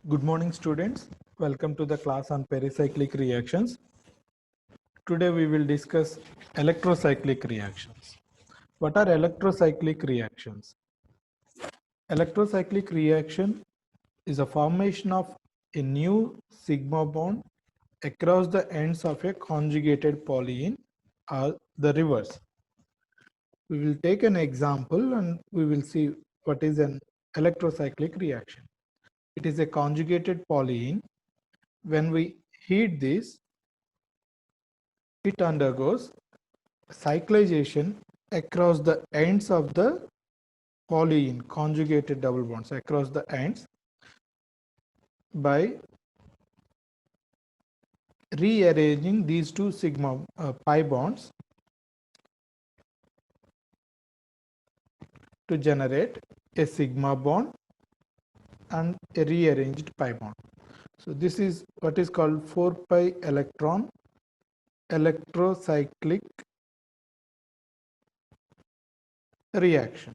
Good morning, students. Welcome to the class on pericyclic reactions. Today we will discuss electrocyclic reactions. What are electrocyclic reactions? Electrocyclic reaction is a formation of a new sigma bond across the ends of a conjugated polyene or the reverse. We will take an example and we will see what is an electrocyclic reaction. It is a conjugated polyene. When we heat this, it undergoes cyclization across the ends of the polyene, conjugated double bonds across the ends, by rearranging these two sigma pi bonds to generate a sigma bond and a rearranged pi bond. So this is what is called 4 pi electron electrocyclic reaction.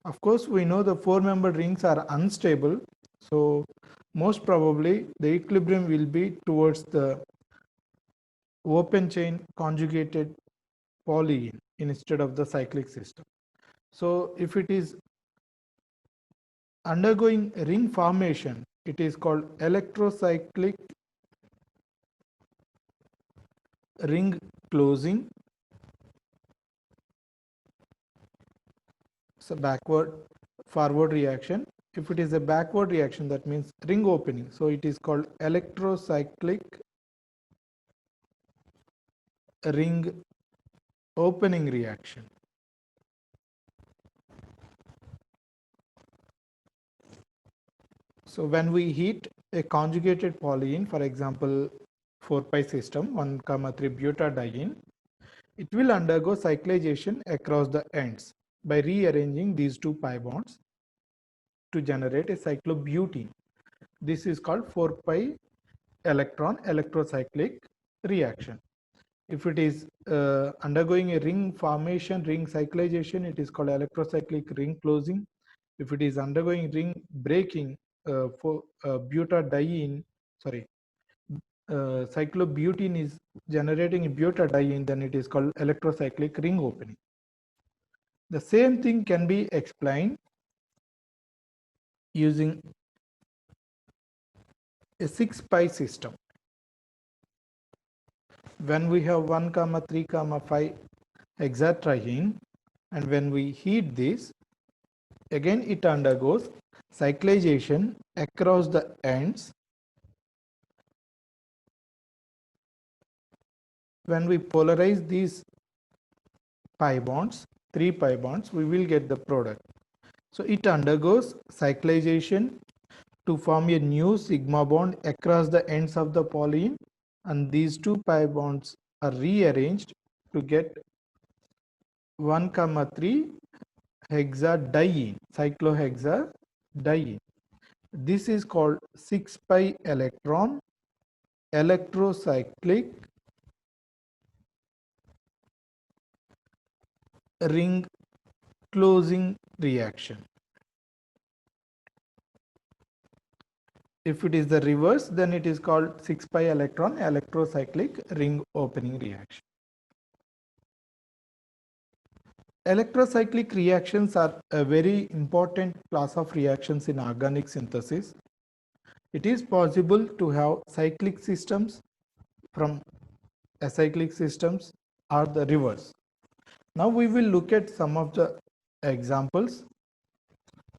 Of course, we know the 4-membered rings are unstable, so most probably the equilibrium will be towards the open chain conjugated polyene instead of the cyclic system. So if it is undergoing ring formation, it is called electrocyclic ring closing. So backward forward reaction. If it is a backward reaction, that means ring opening. So it is called electrocyclic ring opening reaction. So when we heat a conjugated polyene, for example 4 pi system 1,3 butadiene, it will undergo cyclization across the ends by rearranging these two pi bonds to generate a cyclobutene. This is called 4 pi electron electrocyclic reaction. If it is undergoing a ring formation, ring cyclization, it is called electrocyclic ring closing. If it is undergoing ring breaking for butadiene, cyclobutene is generating a butadiene, then it is called electrocyclic ring opening. The same thing can be explained using a 6 pi system. When we have 1, 3, 5 hexatriene, and when we heat this, again it undergoes cyclization across the ends. When we polarize these pi bonds, 3 pi bonds, we will get the product. So it undergoes cyclization to form a new sigma bond across the ends of the polyene, and these two pi bonds are rearranged to get 1, 3 hexadiene, cyclohexadiene. This is called 6 pi electron electrocyclic ring closing reaction. If it is the reverse, then it is called 6 pi electron electrocyclic ring opening reaction. Electrocyclic reactions are a very important class of reactions in organic synthesis. It is possible to have cyclic systems from acyclic systems or the reverse. Now we will look at some of the examples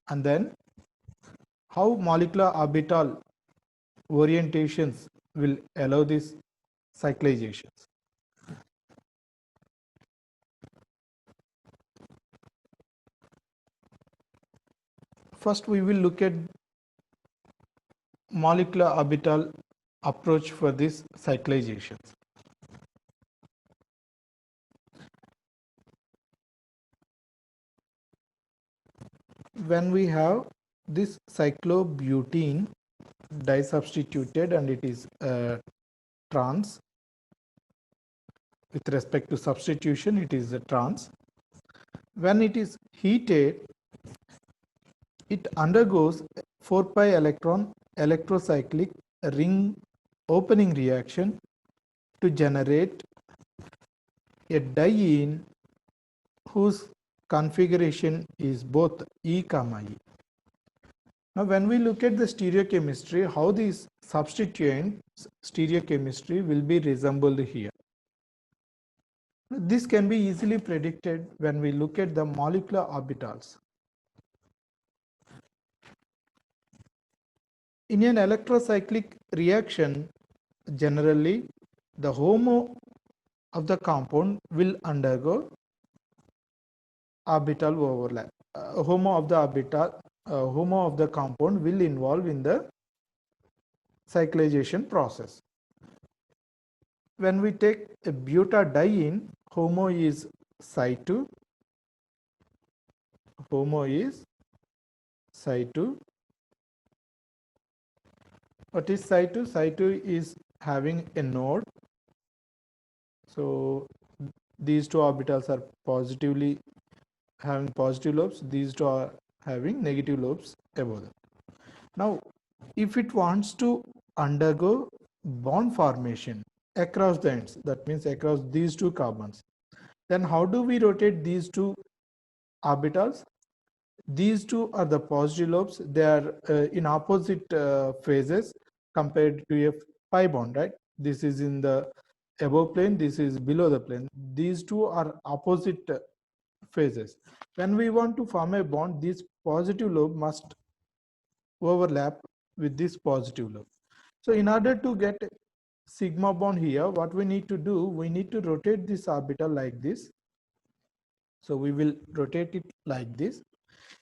and then how molecular orbital orientations will allow these cyclizations. First, we will look at molecular orbital approach for these cyclizations. When we have this cyclobutene disubstituted and it is trans, with respect to substitution it is a trans. When it is heated, it undergoes 4pi electron electrocyclic ring opening reaction to generate a diene whose configuration is both E comma E. Now, when we look at the stereochemistry, how these substituents stereochemistry will be resembled here. This can be easily predicted when we look at the molecular orbitals. In an electrocyclic reaction, generally the HOMO of the compound will undergo orbital overlap. HOMO of the compound will involve in the cyclization process. When we take a butadiene, HOMO is Psi2, HOMO is Psi2. What is Psi2? Psi2 is having a node. So these two orbitals are positively having positive lobes, these two are having negative lobes above them. Now, if it wants to undergo bond formation across the ends, that means across these two carbons, then how do we rotate these two orbitals? These two are the positive lobes. They are in opposite phases compared to a pi bond, right? This is in the above plane, this is below the plane. These two are opposite phases. When we want to form a bond, this positive lobe must overlap with this positive lobe. So in order to get sigma bond here, what we need to do, we need to rotate this orbital like this. So we will rotate it like this.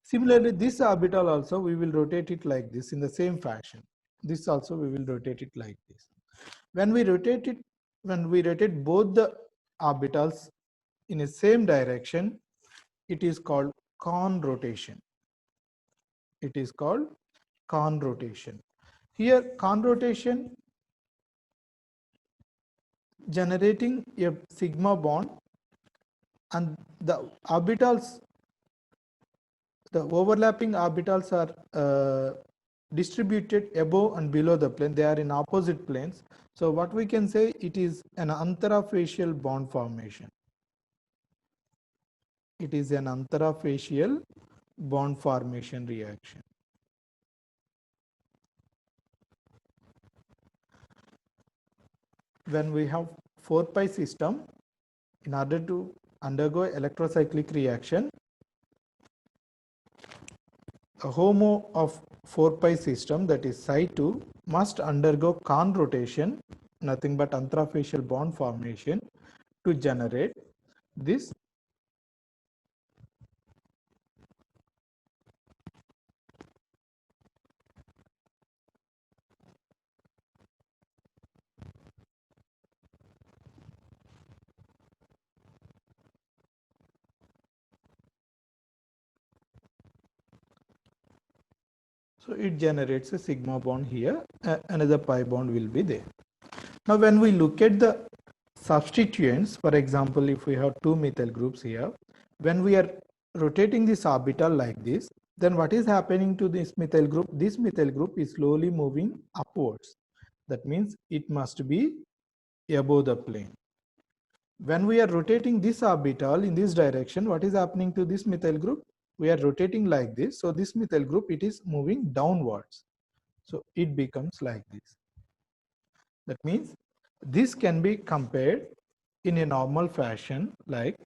Similarly, this orbital also we will rotate it like this in the same fashion. This also we will rotate it like this. When we rotate it, when we rotate both the orbitals in the same direction, it is called Kohn rotation. It is called Kohn rotation. Here, Kohn rotation generating a sigma bond, and the orbitals, the overlapping orbitals are distributed above and below the plane. They are in opposite planes. So what we can say, it is an anterafacial bond formation. It is an anterafacial bond formation reaction. When we have 4pi system, in order to undergo electrocyclic reaction, a HOMO of 4pi system, that is Psi2, must undergo Kohn rotation, nothing but anterafacial bond formation, to generate this So it generates a sigma bond here, another pi bond will be there. Now when we look at the substituents, for example, if we have two methyl groups here, when we are rotating this orbital like this, then what is happening to this methyl group? This methyl group is slowly moving upwards. That means it must be above the plane. When we are rotating this orbital in this direction, what is happening to this methyl group? We are rotating like this. So this methyl group, it is moving downwards. So it becomes like this. That means this can be compared in a normal fashion, like,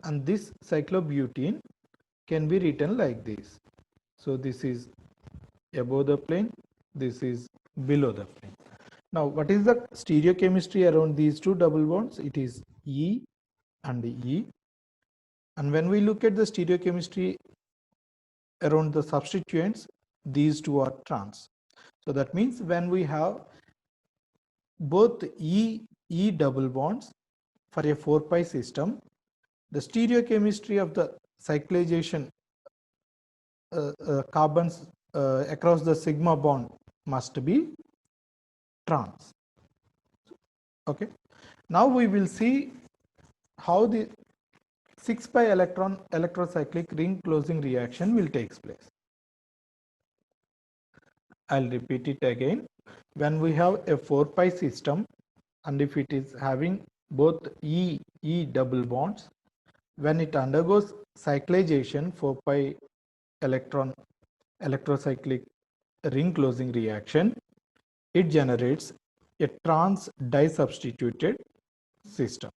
and this cyclobutene can be written like this. So this is above the plane, this is below the plane. Now what is the stereochemistry around these two double bonds? It is E and E. And when we look at the stereochemistry around the substituents, these two are trans. So that means when we have both E double bonds for a 4pi system, the stereochemistry of the cyclization carbons across the sigma bond must be trans. Okay. Now we will see how the 6 pi electron electrocyclic ring closing reaction will take place. I'll repeat it again. When we have a 4 pi system and if it is having both E double bonds, when it undergoes cyclization 4 pi electron electrocyclic ring closing reaction, it generates a trans disubstituted system.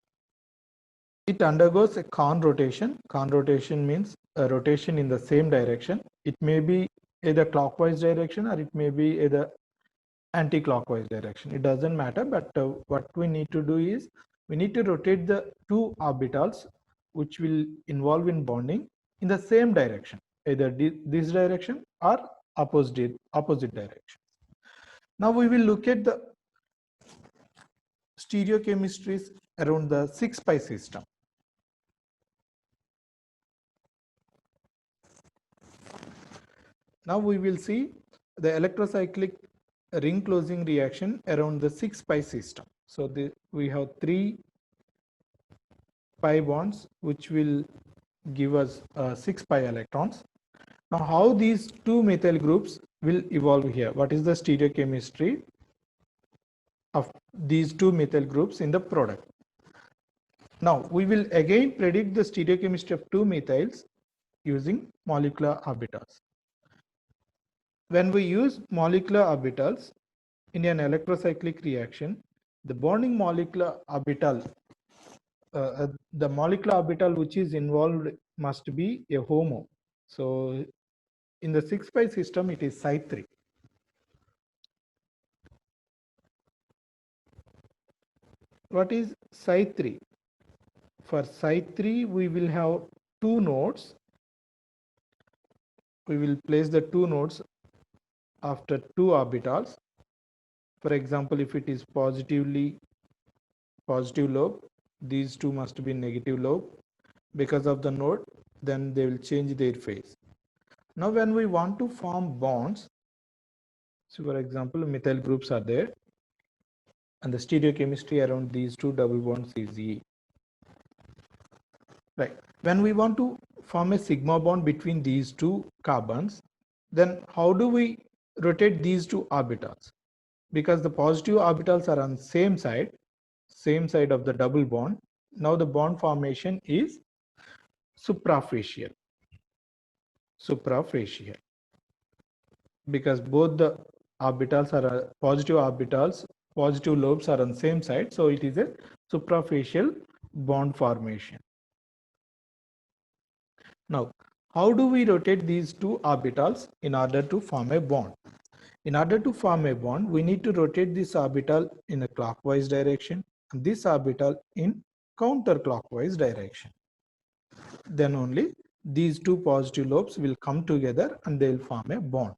It undergoes a Kahn rotation. Kahn rotation means a rotation in the same direction. It may be either clockwise direction or it may be either anti-clockwise direction. It doesn't matter, but what we need to do is we need to rotate the two orbitals which will involve in bonding in the same direction, either this direction or opposite direction. Now we will look at the stereochemistries around the 6 pi system. Now we will see the electrocyclic ring closing reaction around the 6 pi system. So we have 3 pi bonds which will give us 6 pi electrons. Now how these two methyl groups will evolve here? What is the stereochemistry of these two methyl groups in the product? Now we will again predict the stereochemistry of two methyls using molecular orbitals. When we use molecular orbitals in an electrocyclic reaction, the bonding molecular orbital, the molecular orbital which is involved must be a HOMO. So in the 6 pi system, it is Psi3. What is Psi3? For Psi3, we will have two nodes. We will place the two nodes after two orbitals. For example, if it is positive lobe, these two must be negative lobe. Because of the node, then they will change their phase. Now when we want to form bonds, so for example, methyl groups are there and the stereochemistry around these two double bonds is E. Right. When we want to form a sigma bond between these two carbons, then how do we rotate these two orbitals? Because the positive orbitals are on same side of the double bond. Now the bond formation is suprafacial. Because both the orbitals are positive lobes are on same side, so it is a suprafacial bond formation. Now, how do we rotate these two orbitals in order to form a bond? In order to form a bond, we need to rotate this orbital in a clockwise direction and this orbital in counterclockwise direction. Then only these two positive lobes will come together and they will form a bond.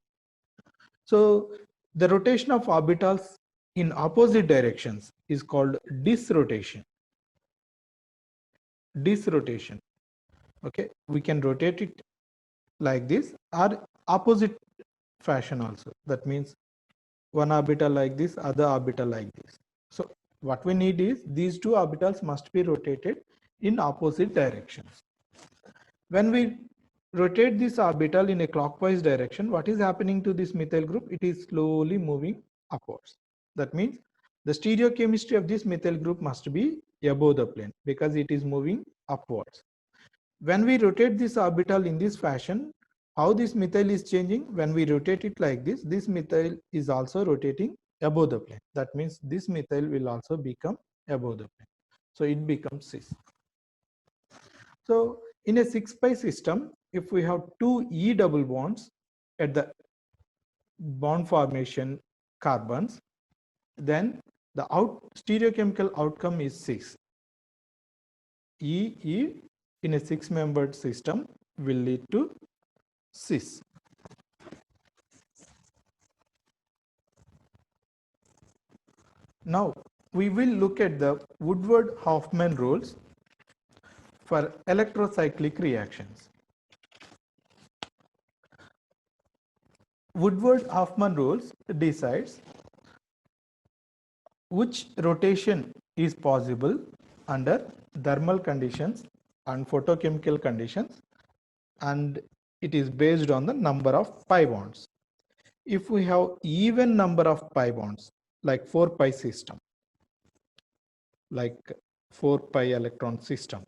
So the rotation of orbitals in opposite directions is called disrotation. Okay, we can rotate it like this or opposite fashion also. That means one orbital like this, other orbital like this. So what we need is these two orbitals must be rotated in opposite directions. When we rotate this orbital in a clockwise direction, what is happening to this methyl group? It is slowly moving upwards. That means the stereochemistry of this methyl group must be above the plane because it is moving upwards. When we rotate this orbital in this fashion, how this methyl is changing? When we rotate it like this methyl is also rotating above the plane. That means this methyl will also become above the plane. So it becomes cis. So in a 6 pi system, if we have two E double bonds at the bond formation carbons, then the stereochemical outcome is 6. E in a 6-membered system will lead to cis. Now we will look at the Woodward-Hoffmann rules for electrocyclic reactions. Woodward-Hoffmann rules decides which rotation is possible under thermal conditions and photochemical conditions, and it is based on the number of pi bonds. If we have even number of pi bonds, like 4 pi system, like 4 pi electron system,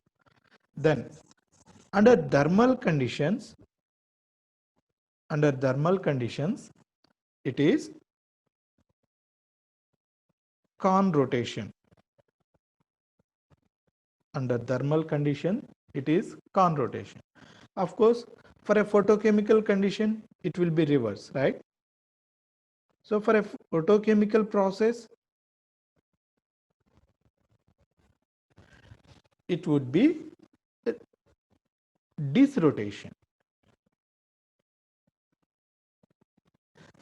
then under thermal conditions, it is Kahn rotation. Under thermal condition, it is Kahn rotation. Of course, for a photochemical condition, it will be reverse, right? So for a photochemical process, it would be disrotation.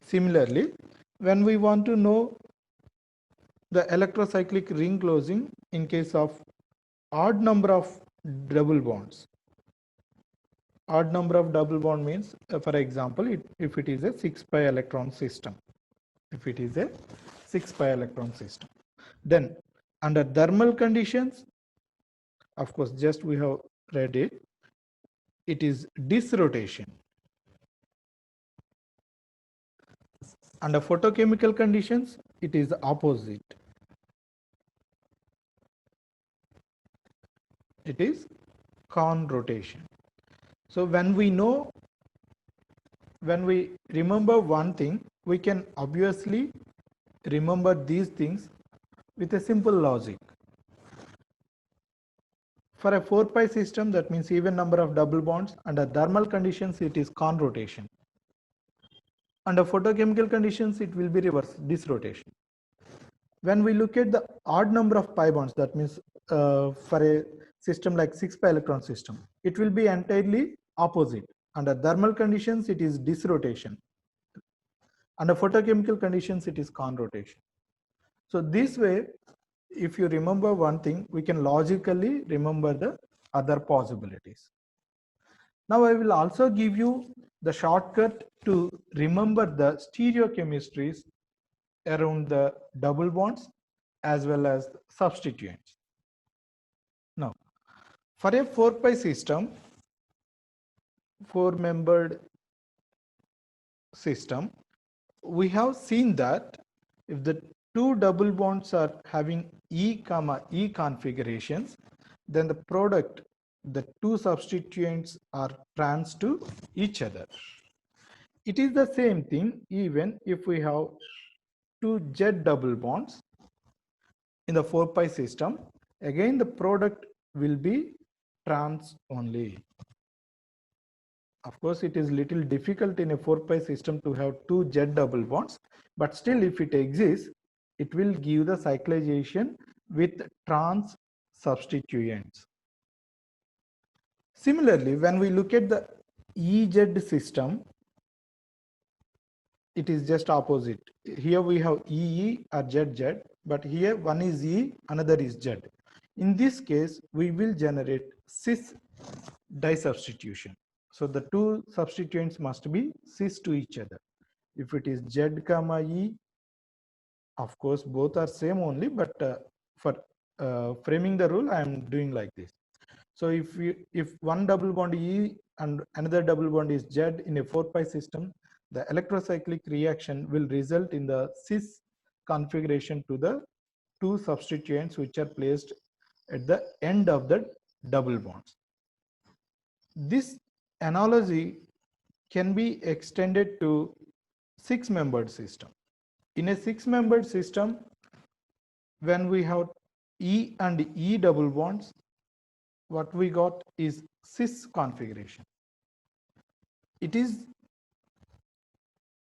Similarly, when we want to know the electrocyclic ring closing in case of odd number of double bonds. Odd number of double bond means, for example, if it is a 6 pi electron system, then under thermal conditions, of course, just we have read it, it is disrotation. Under photochemical conditions, it is opposite. It is Kahn rotation. So when we remember one thing, we can obviously remember these things with a simple logic. For a 4 pi system, that means even number of double bonds. Under thermal conditions, it is Kahn rotation. Under photochemical conditions, it will be reverse, disrotation. When we look at the odd number of pi bonds, that means for a system like 6 pi electron system, it will be entirely opposite. Under thermal conditions, it is disrotation. Under photochemical conditions, it is Kahn rotation. So this way, if you remember one thing, we can logically remember the other possibilities. Now I will also give you the shortcut to remember the stereochemistries around the double bonds as well as substituents. Now, for a 4 pi system, 4-membered system, we have seen that if the two double bonds are having E comma E configurations, then the product, the two substituents are trans to each other. It is the same thing even if we have two Z double bonds in the 4 pi system. Again, the product will be trans only. Of course, it is little difficult in a 4 pi system to have two Z double bonds, but still if it exists, it will give the cyclization with trans substituents. Similarly, when we look at the EZ system, it is just opposite. Here we have EE or ZZ, but here one is E, another is Z. In this case, we will generate cis disubstitution. So the two substituents must be cis to each other. If it is Z comma E, of course, both are same only, but for framing the rule, I am doing like this. So if one double bond E and another double bond is Z in a 4 pi system, the electrocyclic reaction will result in the cis configuration to the two substituents which are placed at the end of the double bonds. This analogy can be extended to 6-membered system. In a 6-membered system, when we have E and E double bonds, what we got is cis configuration. It is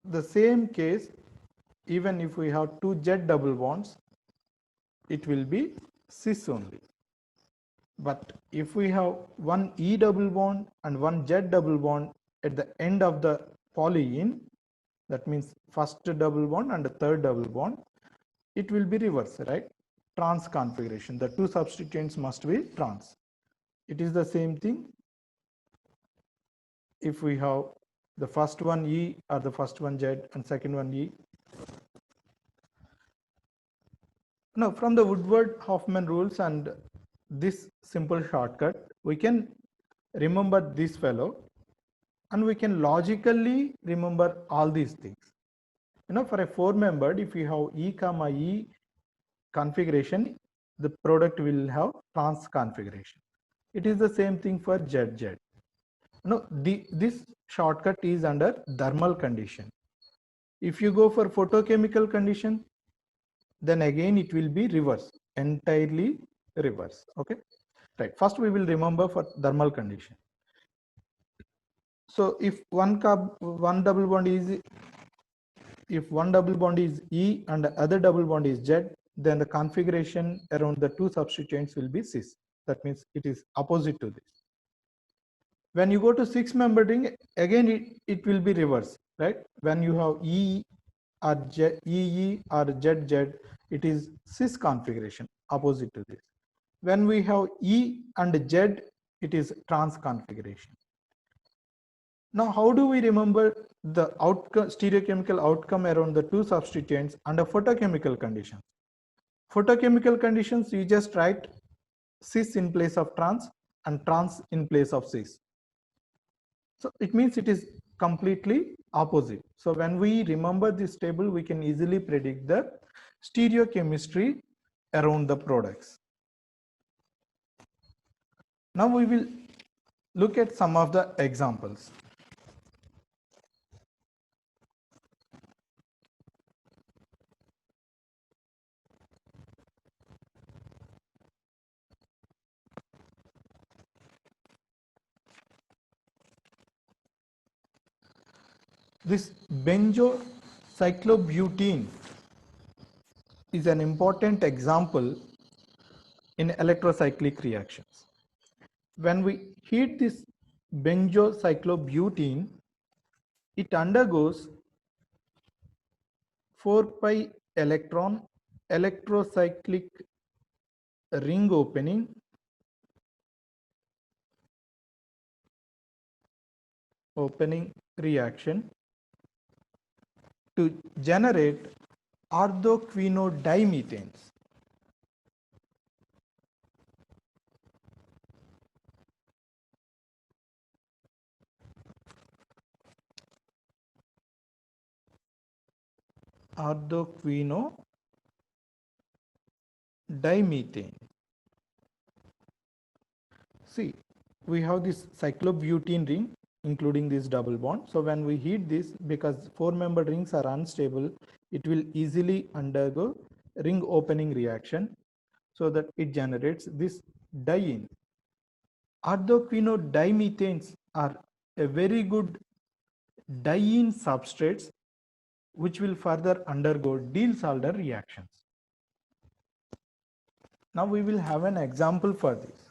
the same case even if we have two Z double bonds, it will be cis only. But if we have one E double bond and one Z double bond at the end of the polyene, that means first double bond and the third double bond, it will be reverse, right? Trans configuration. The two substituents must be trans. It is the same thing if we have the first one E or the first one Z and second one E. Now, from the Woodward-Hoffman rules and this simple shortcut, we can remember this fellow, and we can logically remember all these things. For a 4-membered, if you have E comma E configuration, the product will have trans configuration. It is the same thing for ZZ. This shortcut is under thermal condition. If you go for photochemical condition, then again it will be reverse, entirely reverse. Okay, right. First we will remember for thermal condition. So if one double bond is E and the other double bond is Z, then the configuration around the two substituents will be cis. That means it is opposite to this. When you go to 6-membered ring, again it will be reverse, right? When you have E or EE or ZZ, it is cis configuration, opposite to this. When we have E and Z, it is trans configuration. Now, how do we remember the outcome, stereochemical outcome around the two substituents under photochemical conditions? Photochemical conditions, you just write cis in place of trans and trans in place of cis. So it means it is completely opposite. So when we remember this table, we can easily predict the stereochemistry around the products. Now we will look at some of the examples. This benzocyclobutene is an important example in electrocyclic reactions. When we heat this benzocyclobutene, it undergoes 4 pi electron electrocyclic ring opening reaction to generate orthoquinodimethanes. Orthoquinodimethanes. See, we have this cyclobutene ring including this double bond. So when we heat this, because 4-membered rings are unstable, it will easily undergo ring opening reaction so that it generates this diene. Orthoquinodimethanes are a very good diene substrates which will further undergo Diels-Alder reactions. Now we will have an example for this.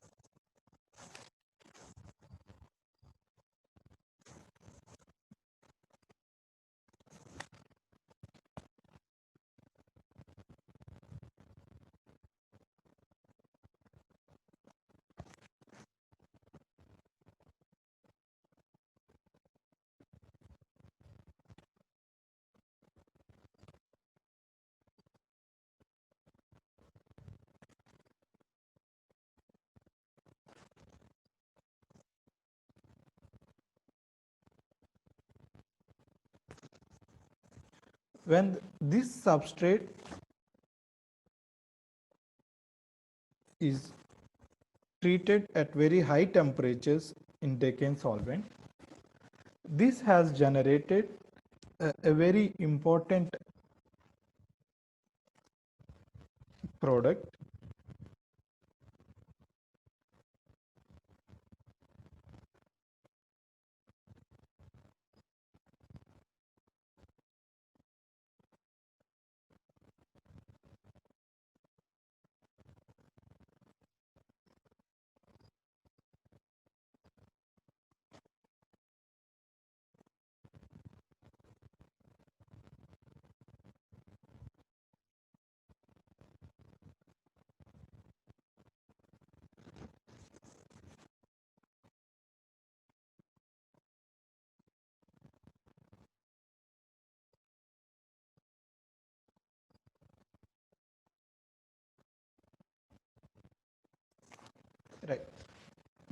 When this substrate is treated at very high temperatures in decane solvent, this has generated a very important product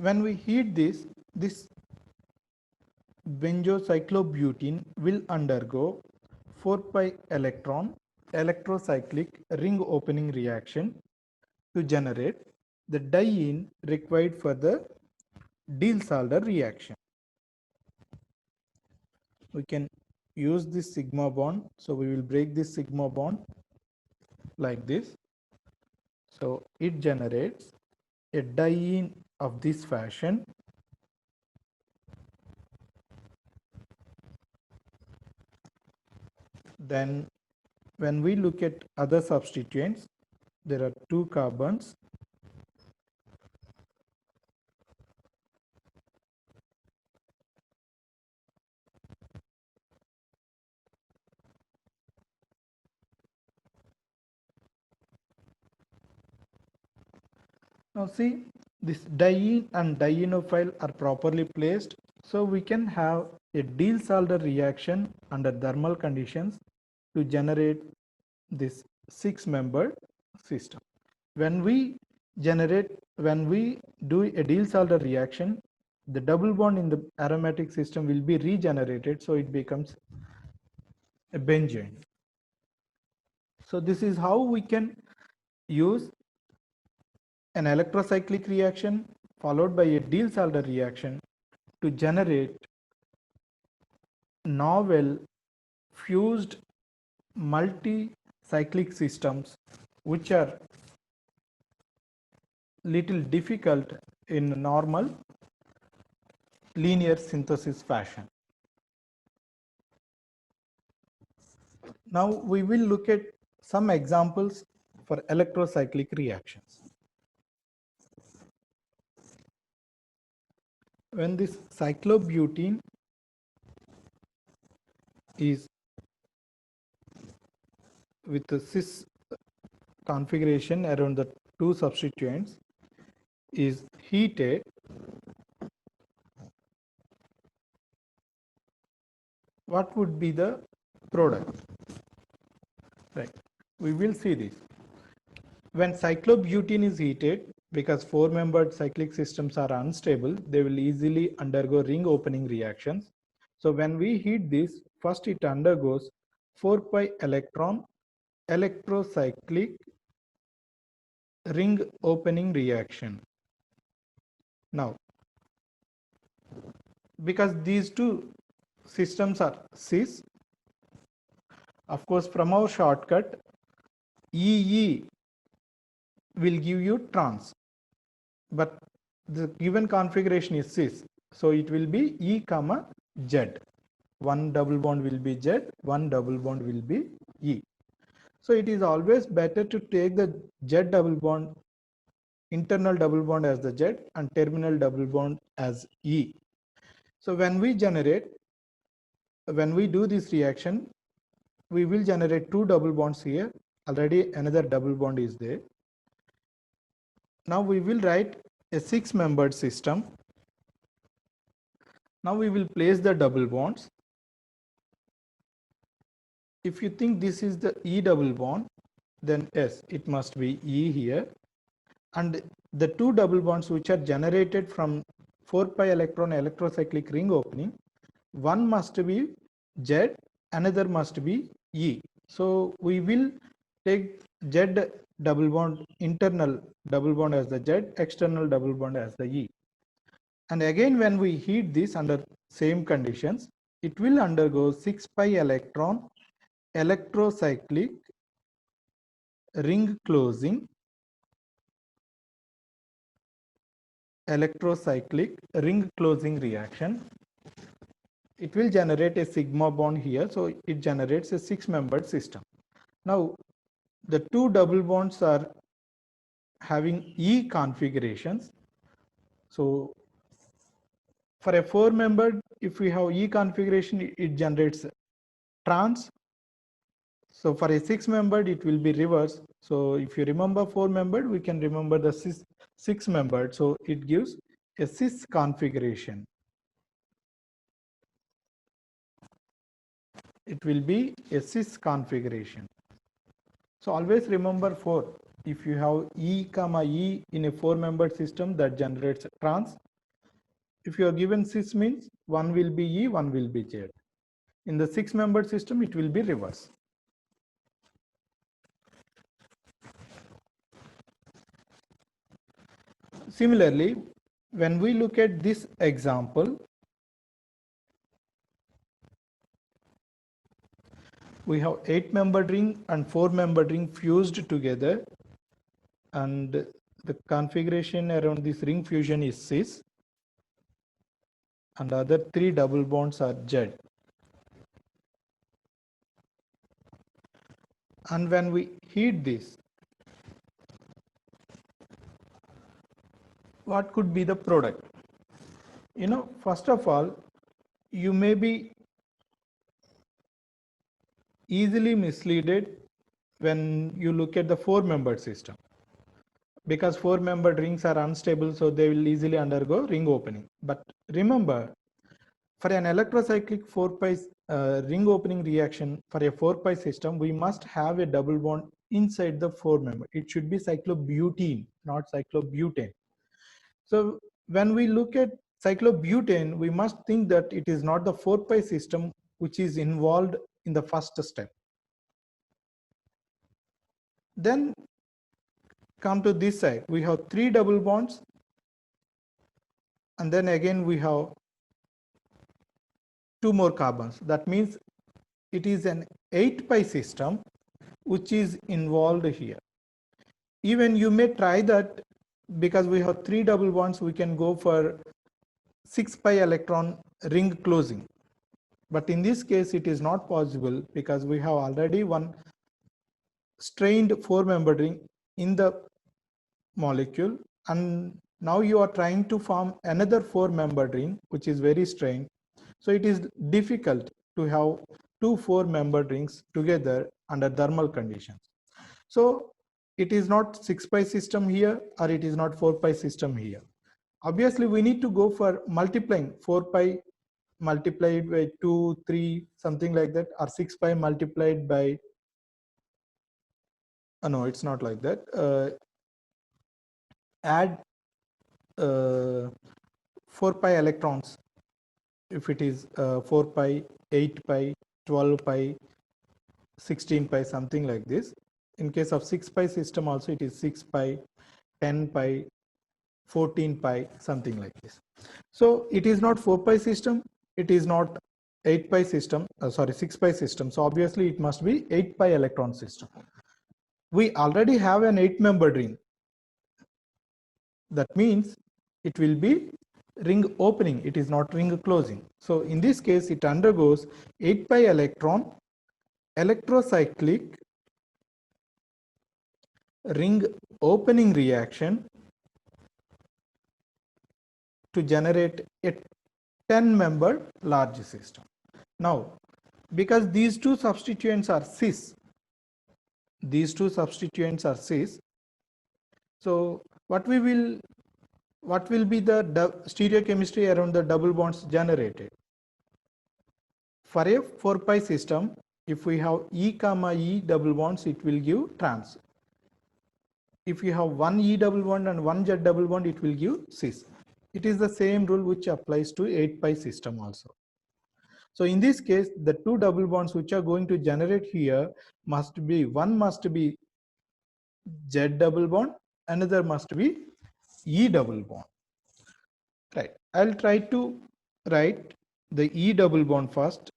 when we heat this benzocyclobutene will undergo 4 pi electron electrocyclic ring opening reaction to generate the diene required for the Diels-Alder reaction. We can use this sigma bond, so we will break this sigma bond like this. So it generates a diene of this fashion. Then when we look at other substituents, there are 2 carbons. Now see, this diene and dienophile are properly placed, so we can have a Diels-Alder reaction under thermal conditions to generate this 6-membered system. When we do a Diels-Alder reaction, the double bond in the aromatic system will be regenerated, so it becomes a benzene. So this is how we can use an electrocyclic reaction followed by a Diels-Alder reaction to generate novel fused multi-cyclic systems which are little difficult in normal linear synthesis fashion. Now we will look at some examples for electrocyclic reactions. When this cyclobutene is with the cis configuration around the 2 substituents is heated, what would be the product? Right, we will see this. When cyclobutene is heated, because 4-membered cyclic systems are unstable, they will easily undergo ring opening reactions. So when we heat this, first it undergoes 4 pi electron electrocyclic ring opening reaction. Now, because these 2 systems are cis, of course from our shortcut, EE will give you trans, but the given configuration is cis, so it will be E comma Z. One double bond will be Z, one double bond will be E. So it is always better to take the Z double bond, internal double bond as the Z and terminal double bond as E. So when we do this reaction, we will generate 2 double bonds here. Already another double bond is there. Now we will write a 6-membered system. Now we will place the double bonds. If you think this is the E double bond, then yes, it must be E here. And the 2 double bonds which are generated from 4 pi electron electrocyclic ring opening, one must be Z, another must be E. So we will take Z double bond, internal double bond as the Z, external double bond as the E. And again when we heat this under same conditions, it will undergo 6 pi electron electrocyclic ring closing reaction. It will generate a sigma bond here, so it generates a 6-membered system. Now the 2 double bonds are having E configurations. So for a 4-membered, if we have E configuration, it generates trans. So for a 6-membered, it will be reverse. So if you remember 4-membered, we can remember the 6-membered. So it gives a cis configuration. It will be a cis configuration. So always remember 4. If you have E comma E in a 4-membered system, that generates trans. If you are given cis means one will be E, one will be Z. In the 6-membered system, it will be reverse. Similarly, when we look at this example, we have 8-membered ring and 4-membered ring fused together, and the configuration around this ring fusion is cis, and other 3 double bonds are Z. And when we heat this, what could be the product? First of all, you may be easily misleaded when you look at the 4-membered system, because 4-membered rings are unstable, so they will easily undergo ring opening. But remember, for an electrocyclic 4-pi ring opening reaction for a 4-pi system, we must have a double bond inside the 4-member. It should be cyclobutene, not cyclobutane. So when we look at cyclobutane, we must think that it is not the 4-pi system which is involved in the first step. Then come to this side, we have 3 double bonds, and then again we have 2 more carbons. That means it is an 8-pi system which is involved here. Even you may try that, because we have 3 double bonds, we can go for 6-pi electron ring closing. But in this case, it is not possible, because we have already one strained 4-membered ring in the molecule, and now you are trying to form another 4-membered ring which is very strained. So it is difficult to have 2 4-membered rings together under thermal conditions. So it is not 6-pi system here, or it is not 4-pi system here. Obviously, we need to go for multiplying 4-pi multiplied by 2, 3, something like that, or 6-pi multiplied by, no, it's not like that. Add 4-pi electrons, if it is 4-pi, 8-pi, 12-pi, 16-pi, something like this. In case of 6-pi system also, it is 6-pi, 10-pi, 14-pi, something like this. So it is not 4-pi system, it is not 8-pi system, 6-pi system. So obviously it must be 8-pi electron system. We already have an 8-membered ring. That means it will be ring opening, it is not ring closing. So in this case, it undergoes 8-pi electron electrocyclic ring opening reaction to generate a 10-membered large system. Now, because these two substituents are cis, so what will be the stereochemistry around the double bonds generated? For a 4-pi system, if we have E comma E double bonds, it will give trans. If you have one E double bond and one Z double bond, it will give cis. It is the same rule which applies to 8-pi system also. So in this case, the 2 double bonds which are going to generate here must be, one must be Z double bond, another must be E double bond. Right. I'll try to write the E double bond first.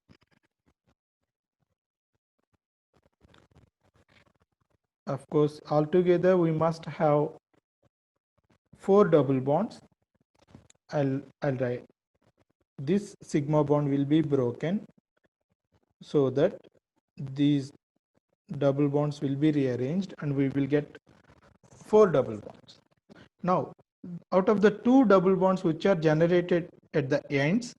Of course, altogether we must have 4 double bonds. I'll write this sigma bond will be broken so that these double bonds will be rearranged and we will get 4 double bonds. Now, out of the 2 double bonds which are generated at the ends,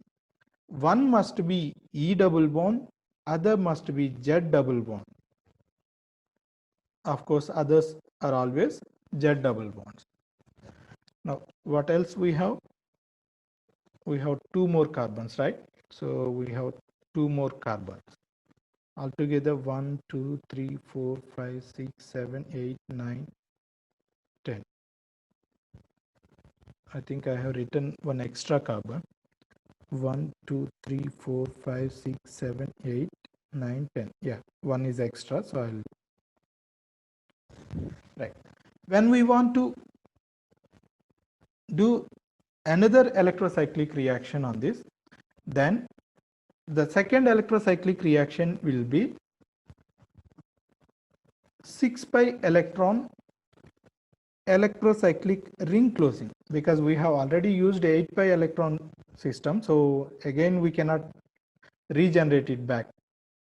one must be E double bond, other must be Z double bond. Of course, others are always Z double bonds. Now, what else we have? We have 2 more carbons, right? So we have 2 more carbons. Altogether 1, 2, 3, 4, 5, 6, 7, 8, 9, 10. I think I have written one extra carbon. 1, 2, 3, 4, 5, 6, 7, 8, 9, 10. Yeah, one is extra, so I'll. Right. When we want to do another electrocyclic reaction on this, then the second electrocyclic reaction will be 6 pi electron electrocyclic ring closing, because we have already used 8 pi electron system. So again, we cannot regenerate it back.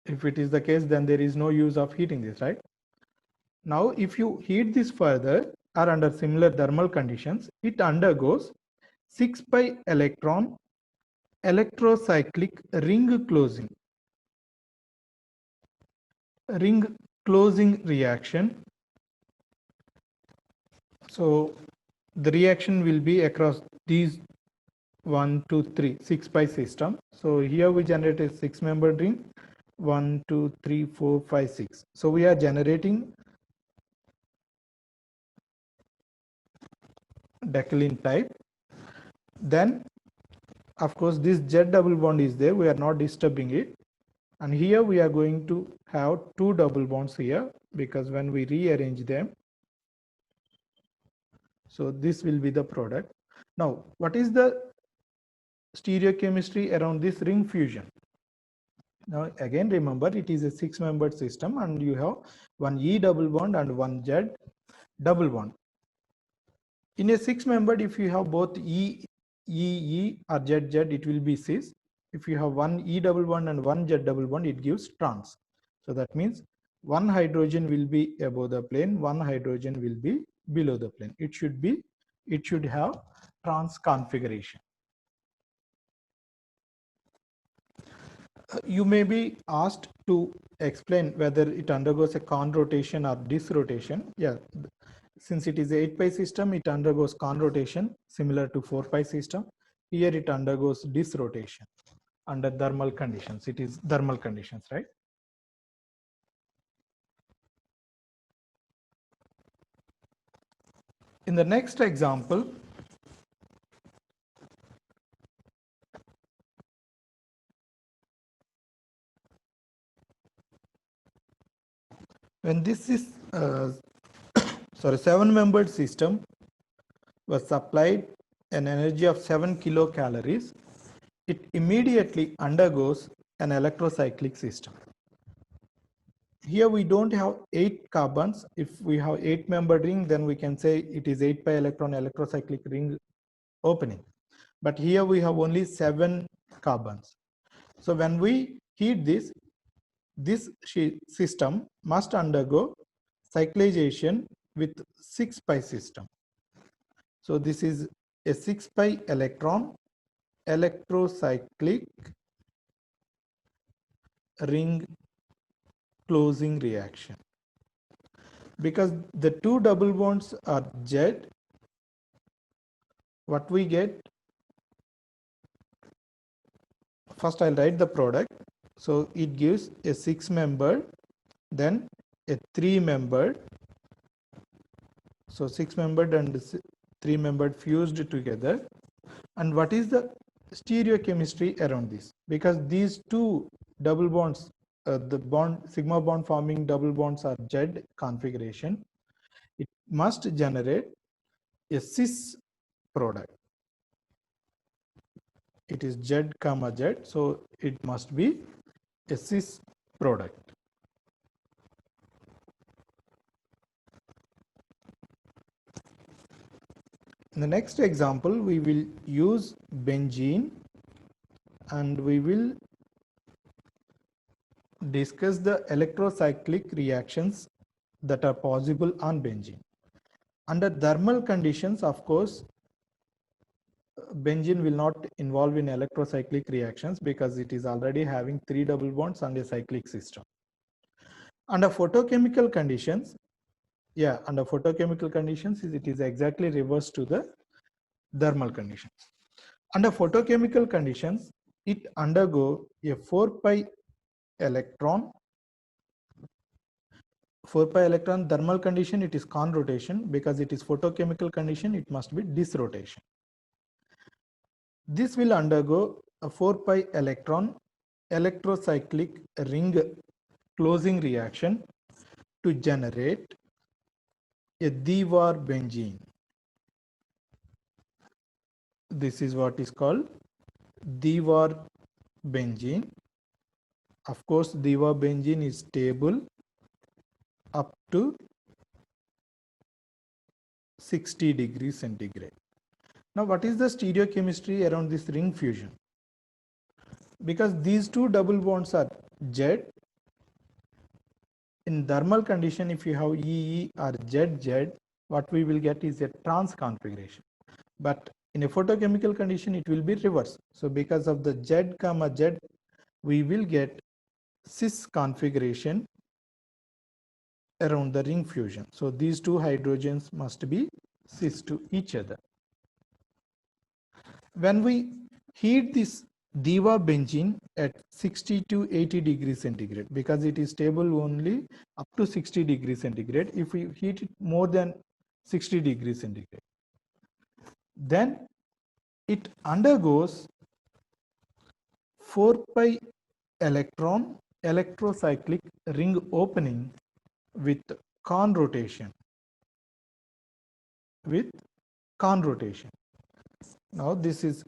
If it is the case, then there is no use of heating this, right? Now, if you heat this further or under similar thermal conditions, it undergoes 6 pi electron electrocyclic ring closing reaction. So the reaction will be across these 1, 2, 3, 6 pi system. So here we generate a 6-membered ring, 1, 2, 3, 4, 5, 6. So we are generating Decalin type. Then of course this Z double bond is there, we are not disturbing it. And here we are going to have 2 double bonds here, because when we rearrange them, so this will be the product. Now, what is the stereochemistry around this ring fusion? Now again, remember it is a 6-membered system and you have one E double bond and one Z double bond. In a 6-membered, if you have both E or Z, it will be cis. If you have one E double bond and one Z double bond, it gives trans. So that means one hydrogen will be above the plane, one hydrogen will be below the plane. It should have trans configuration. You may be asked to explain whether it undergoes a con rotation or dis rotation. Yeah, since it is 8 pi system, it undergoes con rotation similar to 4 pi system. Here it undergoes dis rotation under thermal conditions. It is thermal conditions, right? In the next example, when this is 7-membered system was supplied an energy of 7 kilocalories, it immediately undergoes an electrocyclic system. Here we don't have 8 carbons. If we have 8-membered ring, then we can say it is 8 pi electron electrocyclic ring opening. But here we have only 7 carbons. So when we heat this system must undergo cyclization with 6 pi system. So this is a 6 pi electron electrocyclic ring closing reaction. Because the 2 double bonds are Z, what we get, first I'll write the product. So it gives a 6-membered, then a 3-membered. So 6-membered and 3-membered fused together. And what is the stereochemistry around this? Because these 2 double bonds, the bond sigma bond forming double bonds are Z configuration, it must generate a cis product. It is Z comma Z, so it must be a cis product. In the next example, we will use benzene and we will discuss the electrocyclic reactions that are possible on benzene. Under thermal conditions, of course, benzene will not involve in electrocyclic reactions because it is already having 3 double bonds and a cyclic system. Under photochemical conditions, under photochemical conditions, it is exactly reverse to the thermal conditions. Under photochemical conditions, it undergo a 4 pi electron thermal condition, it is con rotation. Because it is photochemical condition, it must be dis rotation. This will undergo a 4 pi electron electrocyclic ring closing reaction to generate a Dewar benzene. This is what is called Dewar benzene. Of course, Dewar benzene is stable up to 60 degrees centigrade. Now, what is the stereochemistry around this ring fusion? Because these two double bonds are Z, in thermal condition, if you have EE or ZZ, what we will get is a trans configuration. But in a photochemical condition, it will be reverse. So because of the Z comma Z, we will get cis configuration around the ring fusion. So these two hydrogens must be cis to each other. When we heat this Dewar benzene at 60 to 80 degrees centigrade, because it is stable only up to 60 degrees centigrade. If we heat it more than 60 degrees centigrade, then it undergoes 4 pi electron electrocyclic ring opening with Kahn rotation. Now this is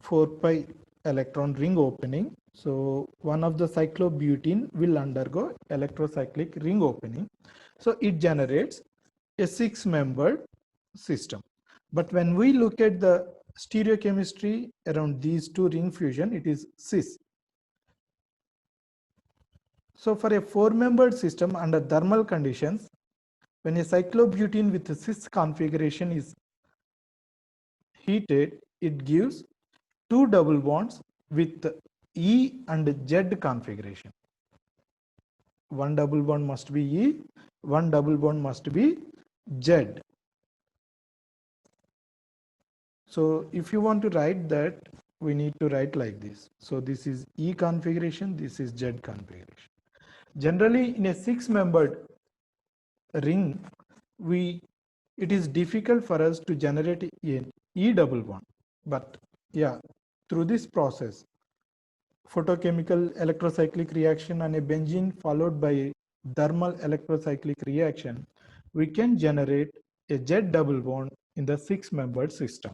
4 pi electron ring opening. So one of the cyclobutene will undergo electrocyclic ring opening. So it generates a 6-membered system. But when we look at the stereochemistry around these two ring fusion, it is cis. So for a 4-membered system under thermal conditions, when a cyclobutene with a cis configuration is heated, it gives two double bonds with E and Z configuration. One double bond must be E, one double bond must be Z. So if you want to write that, we need to write like this. So this is E configuration, this is Z configuration. Generally in a 6-membered ring, it is difficult for us to generate an E double bond. But yeah, through this process, photochemical electrocyclic reaction on a benzene followed by a thermal electrocyclic reaction, we can generate a Z double bond in the 6-membered system.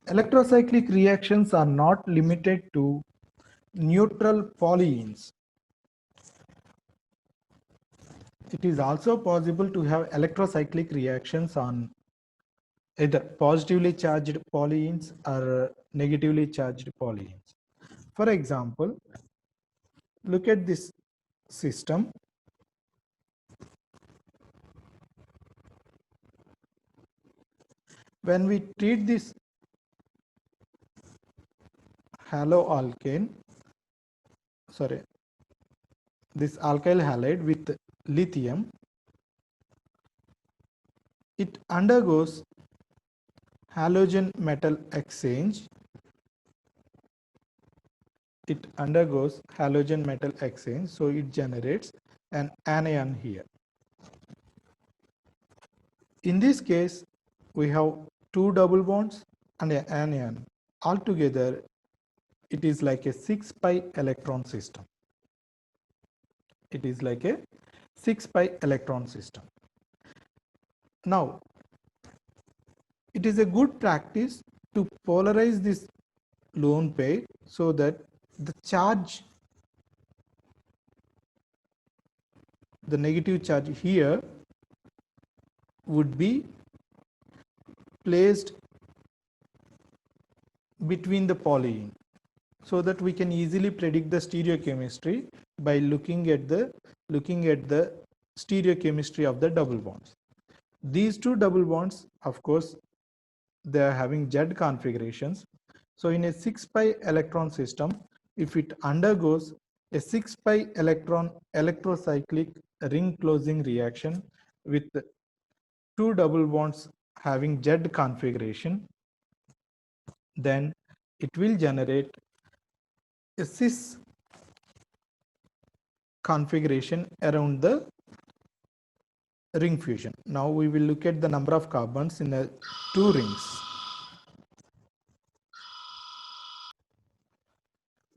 Electrocyclic reactions are not limited to neutral polyenes. It is also possible to have electrocyclic reactions on either positively charged polyenes or negatively charged polyenes. For example, look at this system. When we treat this haloalkane, this alkyl halide with lithium, it undergoes halogen metal exchange. So it generates an anion here. In this case, we have two double bonds and an anion. Altogether, it is like a 6 pi electron system. Now, it is a good practice to polarize this lone pair so that the charge, the negative charge here, would be placed between the polyene, so that we can easily predict the stereochemistry by looking at the stereochemistry of the double bonds. These two double bonds, of course, they are having Z configurations. So in a 6 pi electron system, if it undergoes a 6 pi electron electrocyclic ring closing reaction with two double bonds having Z configuration, then it will generate a cis configuration around the ring fusion. Now we will look at the number of carbons in the two rings.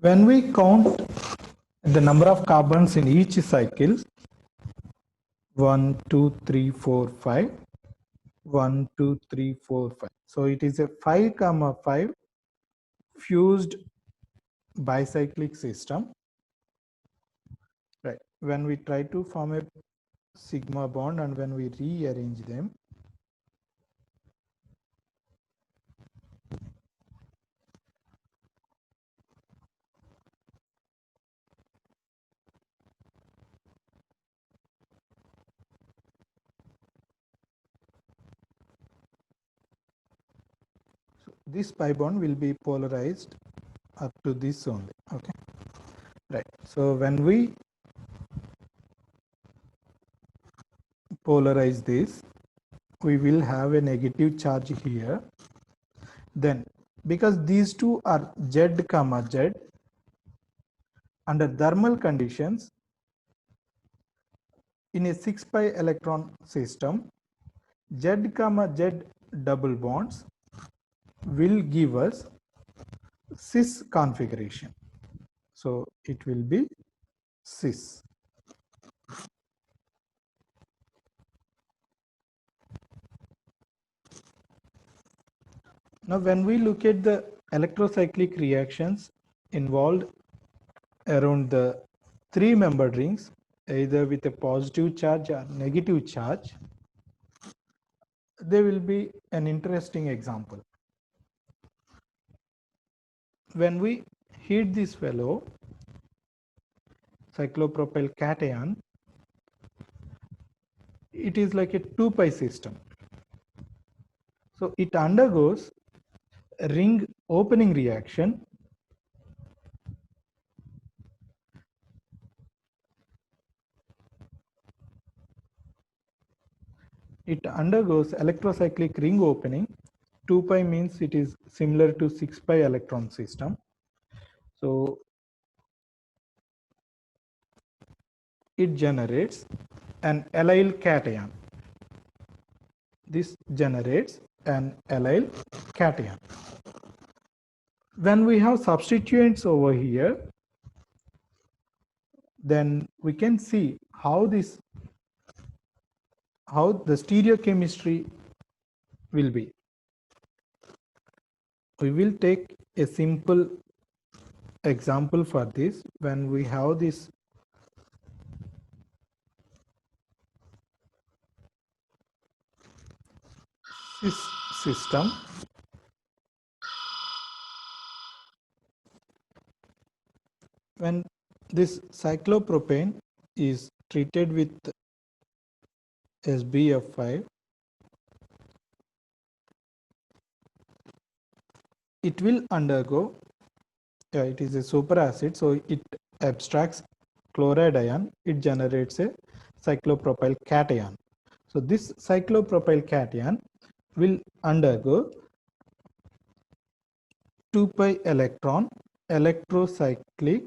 When we count the number of carbons in each cycle, 1, 2, 3, 4, 5, 1, 2, 3, 4, 5. So it is a 5, 5 fused bicyclic system. Right. When we try to form a sigma bond and when we rearrange them, so this pi bond will be polarized up to this only. Okay. Right. So when we polarize this, we will have a negative charge here. Then because these two are Z comma Z, under thermal conditions in a 6 pi electron system, Z comma Z double bonds will give us cis configuration. So it will be cis. Now when we look at the electrocyclic reactions involved around the three membered rings, either with a positive charge or negative charge, there will be an interesting example. When we heat this fellow, cyclopropyl cation, it is like a 2 pi system. So it undergoes a ring opening reaction. It undergoes electrocyclic ring opening. 2 pi means it is similar to 6 pi electron system. So it generates an allyl cation. This generates an allyl cation. When we have substituents over here, then we can see how the stereochemistry will be. We will take a simple example for this. When we have this system, when this cyclopropane is treated with SbF5, it will undergo, it is a superacid, so it abstracts chloride ion, it generates a cyclopropyl cation. So this cyclopropyl cation will undergo 2 pi electron electrocyclic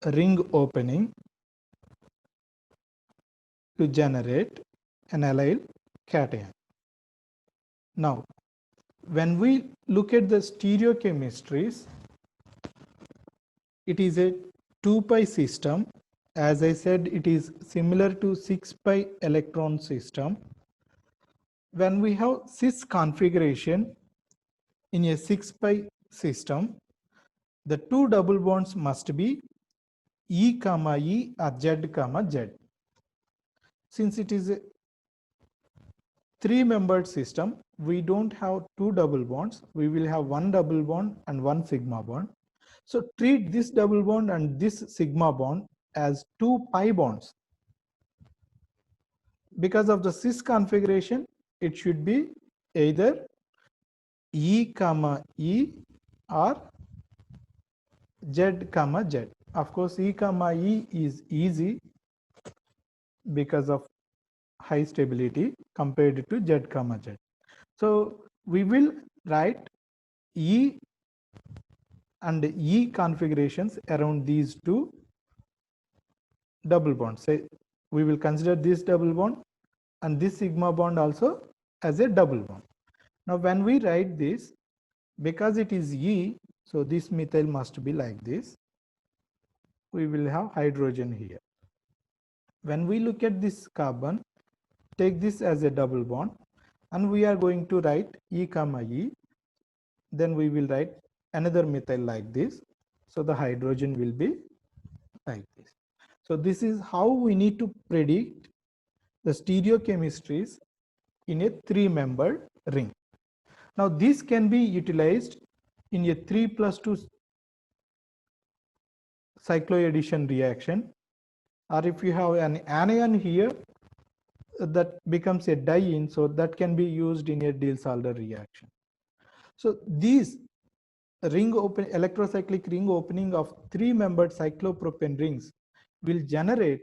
ring opening to generate an allyl cation. Now, when we look at the stereochemistries, it is a 2 pi system. As I said, it is similar to 6 pi electron system. When we have cis configuration in a 6 pi system, the two double bonds must be E comma E or Z comma Z. Since it is a three-membered system, we don't have two double bonds. We will have one double bond and one sigma bond. So treat this double bond and this sigma bond as two pi bonds. Because of the cis configuration, it should be either E comma E or Z comma Z. Of course, E comma E is easy because of high stability compared to Z comma Z. So we will write E and E configurations around these two double bond. Say we will consider this double bond and this sigma bond also as a double bond. Now when we write this, because it is E, so this methyl must be like this. We will have hydrogen here. When we look at this carbon, take this as a double bond and we are going to write E comma E. Then we will write another methyl like this. So the hydrogen will be like this. So this is how we need to predict the stereochemistries in a 3-membered ring. Now this can be utilized in a 3+2 cycloaddition reaction, or if you have an anion here that becomes a diene, so that can be used in a Diels-Alder reaction. So these electrocyclic ring opening of 3-membered cyclopropane rings will generate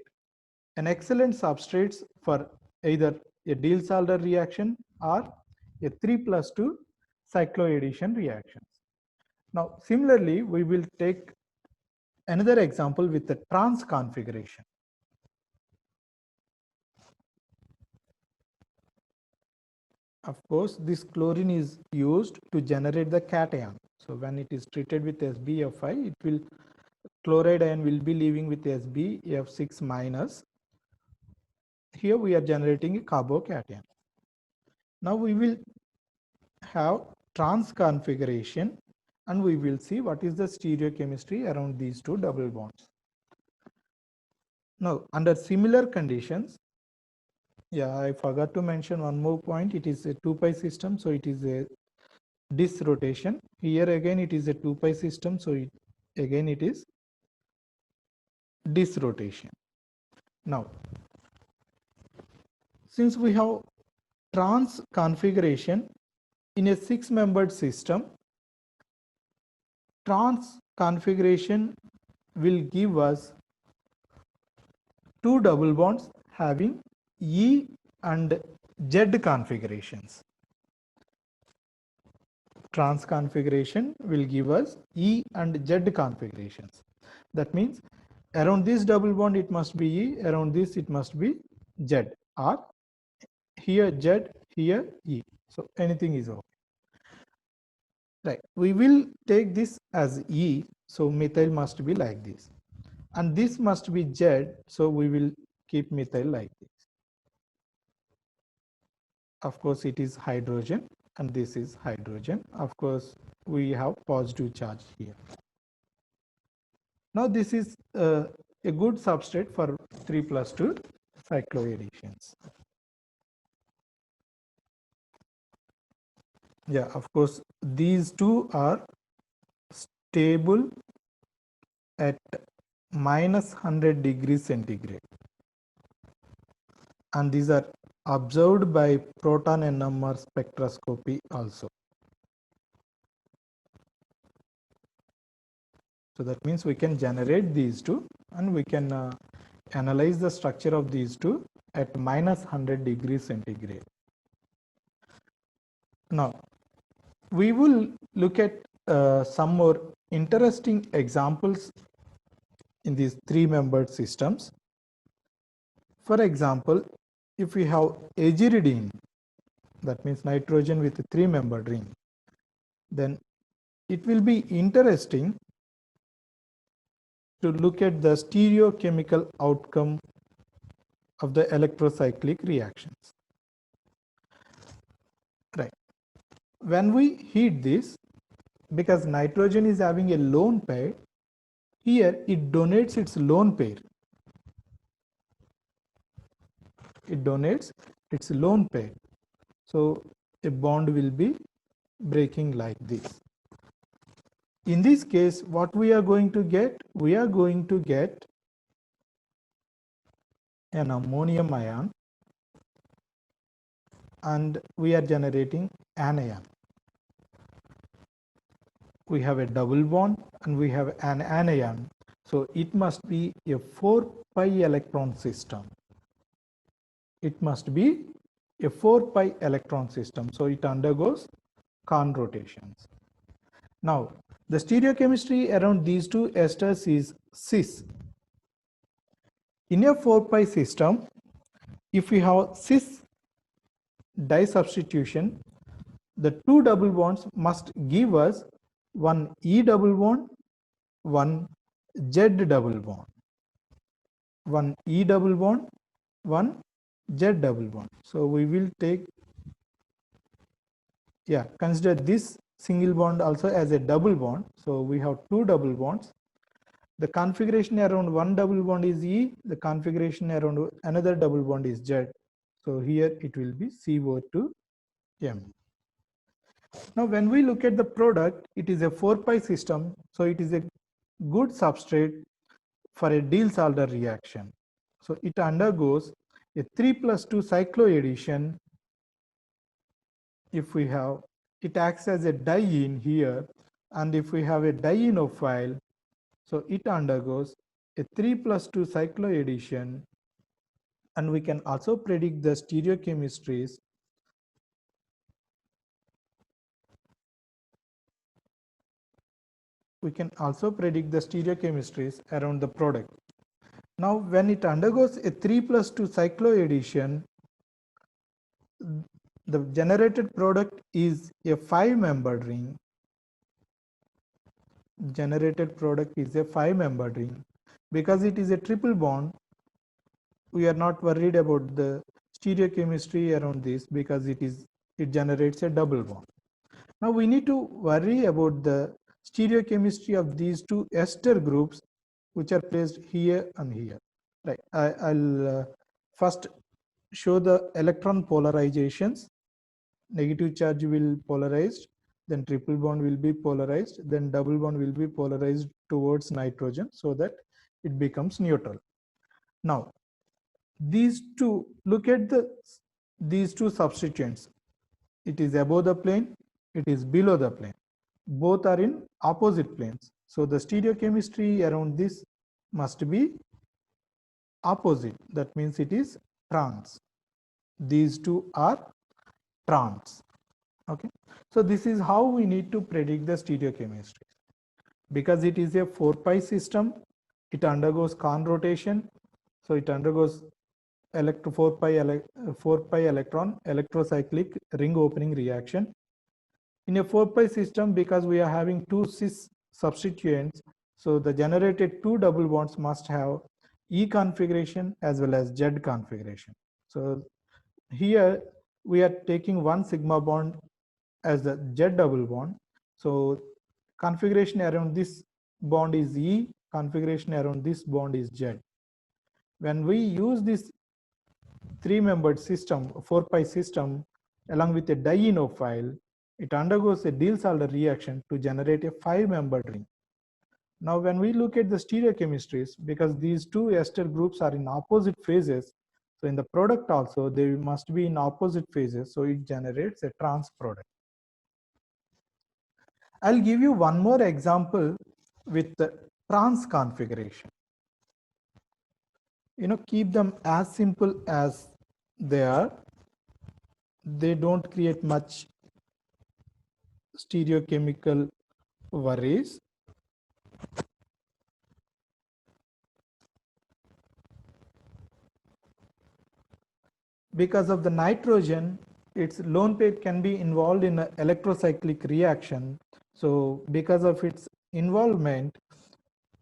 an excellent substrates for either a Diels-Alder reaction or a 3+2 cycloaddition reactions. Now similarly, we will take another example with the trans configuration. Of course, this chlorine is used to generate the cation. So when it is treated with SbFi, it will chloride ion will be leaving with SbF6 minus. Here we are generating a carbocation. Now we will have trans configuration and we will see what is the stereochemistry around these two double bonds. Now under similar conditions, yeah, I forgot to mention one more point. It is a 2-pi system, so it is a dis rotation. Here again it is a 2-pi system, so again it is dis rotation. Now since we have trans configuration in a 6-membered system, trans configuration will give us two double bonds having E and Z configurations. Trans configuration will give us E and Z configurations. That means around this double bond it must be E, around this it must be Z, or here Z, here E. So anything is okay. Right. We will take this as E, so methyl must be like this. And this must be Z, so we will keep methyl like this. Of course, it is hydrogen and this is hydrogen. Of course, we have positive charge here. Now this is a good substrate for 3+2 cycloadditions. Yeah, of course, these two are stable at -100 degrees centigrade. And these are observed by proton NMR spectroscopy also. So that means we can generate these two and we can analyze the structure of these two at -100 degrees centigrade. Now we will look at some more interesting examples in these 3-membered systems. For example, if we have aziridine, that means nitrogen with a 3-membered ring, then it will be interesting to look at the stereochemical outcome of the electrocyclic reactions. Right. When we heat this, because nitrogen is having a lone pair, here it donates its lone pair. It donates its lone pair. So a bond will be breaking like this. In this case, what we are going to get? We are going to get an ammonium ion and we are generating anion. We have a double bond and we have an anion. So it must be a 4-pi electron system. It must be a 4-pi electron system. So it undergoes Kahn rotations. Now, the stereochemistry around these two esters is cis. In a 4-pi system, if we have cis disubstitution, the two double bonds must give us one E double bond, one Z double bond, one E double bond, one Z double bond. So we will take, consider this single bond also as a double bond. So we have two double bonds. The configuration around one double bond is E, the configuration around another double bond is Z. So here it will be CO2M. Now when we look at the product, it is a 4-pi system, so it is a good substrate for a Diels-Alder reaction. So it undergoes a 3+2 cycloaddition. If we have, it acts as a diene here, and if we have a dienophile, so it undergoes a 3+2 cycloaddition, and we can also predict the stereochemistries. We can also predict the stereochemistries around the product. Now, when it undergoes a 3+2 cycloaddition, the generated product is a 5-membered ring. Generated product is a 5-membered ring. Because it is a triple bond, we are not worried about the stereochemistry around this because it generates a double bond. Now we need to worry about the stereochemistry of these two ester groups which are placed here and here. Right. I'll first show the electron polarizations. Negative charge will polarized, then triple bond will be polarized, then double bond will be polarized towards nitrogen so that it becomes neutral. Now, these two, look at these two substituents. It is above the plane, it is below the plane. Both are in opposite planes. So the stereochemistry around this must be opposite. That means it is trans. These two are trans. Okay. So this is how we need to predict the stereochemistry. Because it is a 4-pi system, it undergoes Kahn rotation. So it undergoes 4-pi electron electrocyclic ring opening reaction. In a 4-pi system, because we are having two cis substituents, so the generated two double bonds must have E configuration as well as Z configuration. So here we are taking one sigma bond as the Z double bond. So configuration around this bond is E, configuration around this bond is Z. When we use this 3-membered system, 4-pi system, along with a dienophile, it undergoes a Diels-Alder reaction to generate a 5-membered ring. Now, when we look at the stereochemistries, because these two ester groups are in opposite phases, so in the product also, they must be in opposite phases, so it generates a trans product. I'll give you one more example with the trans configuration. Keep them as simple as they are. They don't create much stereochemical worries. Because of the nitrogen, its lone pair can be involved in an electrocyclic reaction. So because of its involvement,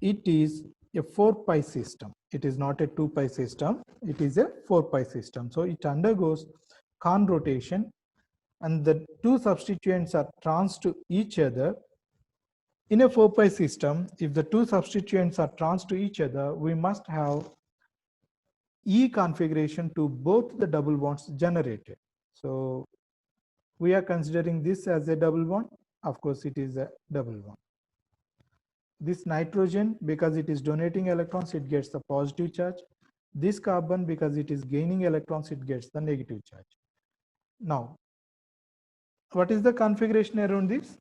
it is a 4-pi system. It is not a 2-pi system. It is a 4-pi system. So it undergoes Kahn rotation, and the two substituents are trans to each other. In a 4-pi system, if the two substituents are trans to each other, we must have E configuration to both the double bonds generated. So we are considering this as a double bond. Of course, it is a double bond. This nitrogen, because it is donating electrons, it gets the positive charge. This carbon, because it is gaining electrons, it gets the negative charge. Now, what is the configuration around this?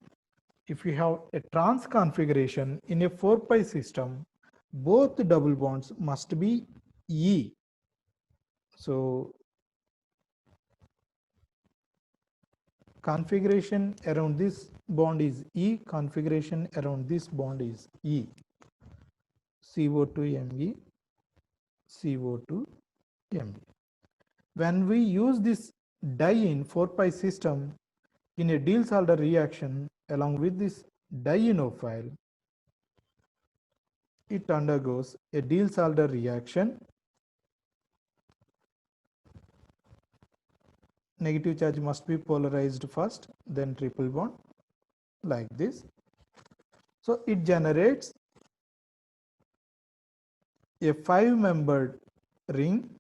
If you have a trans configuration in a 4-pi system, both the double bonds must be E. So configuration around this bond is E, configuration around this bond is E. CO2Me, CO2 Me. When we use this diene 4-pi system in a Diels-Alder reaction along with this dienophile, it undergoes a Diels-Alder reaction. Negative charge must be polarized first, then triple bond like this. So it generates a 5-membered ring.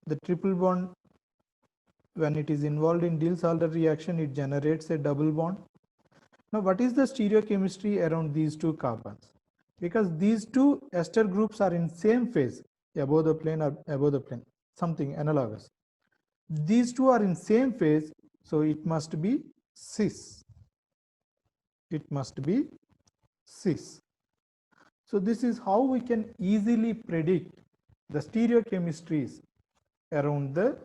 The triple bond, when it is involved in Diels-Alder reaction, it generates a double bond. Now, what is the stereochemistry around these two carbons? Because these two ester groups are in same phase, above the plane or above the plane, something analogous. These two are in same phase, so it must be cis. It must be cis. So this is how we can easily predict the stereochemistries around the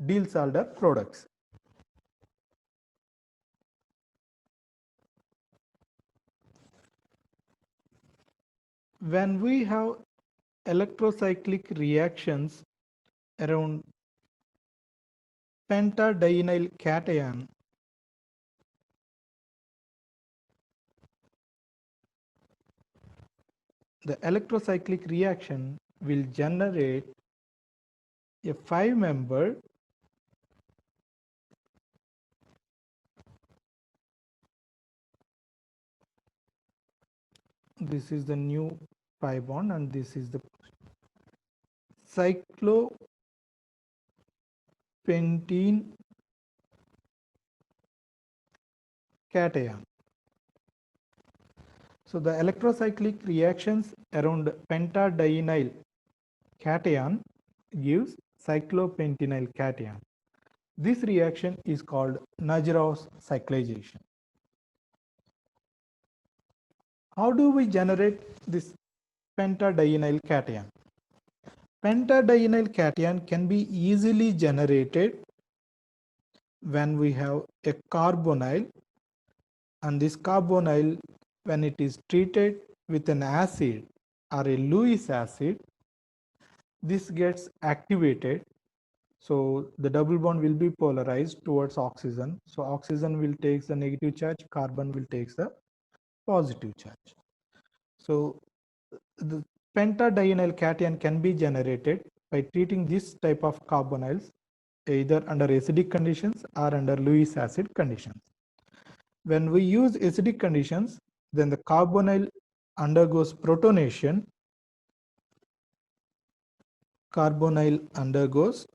Diels-Alder products. When we have electrocyclic reactions around pentadienyl cation, the electrocyclic reaction will generate a 5-member this is the new pi bond and this is the cyclopentene cation. So the electrocyclic reactions around pentadienyl cation gives cyclopentenyl cation. This reaction is called Najerov cyclization. How do we generate this pentadienyl cation? Pentadienyl cation can be easily generated when we have a carbonyl, and this carbonyl, when it is treated with an acid or a Lewis acid, this gets activated. So the double bond will be polarized towards oxygen. So oxygen will take the negative charge, carbon will take the positive charge. So the pentadienyl cation can be generated by treating this type of carbonyls either under acidic conditions or under Lewis acid conditions. When we use acidic conditions, then the carbonyl undergoes protonation. Carbonyl undergoes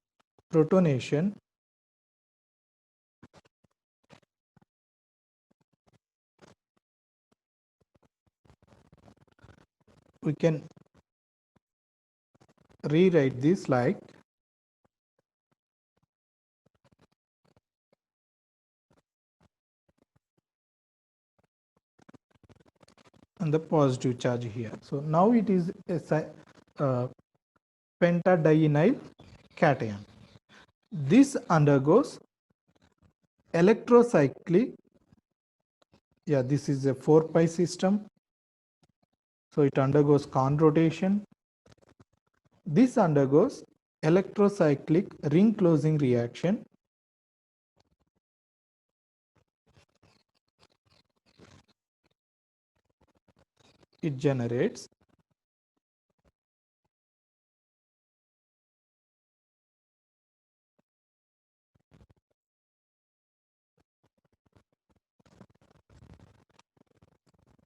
protonation. We can rewrite this like and the positive charge here. So now it is a pentadienyl cation. This undergoes electrocyclic. Yeah, this is a 4-pi system. So it undergoes conrotation. This undergoes electrocyclic ring closing reaction. It generates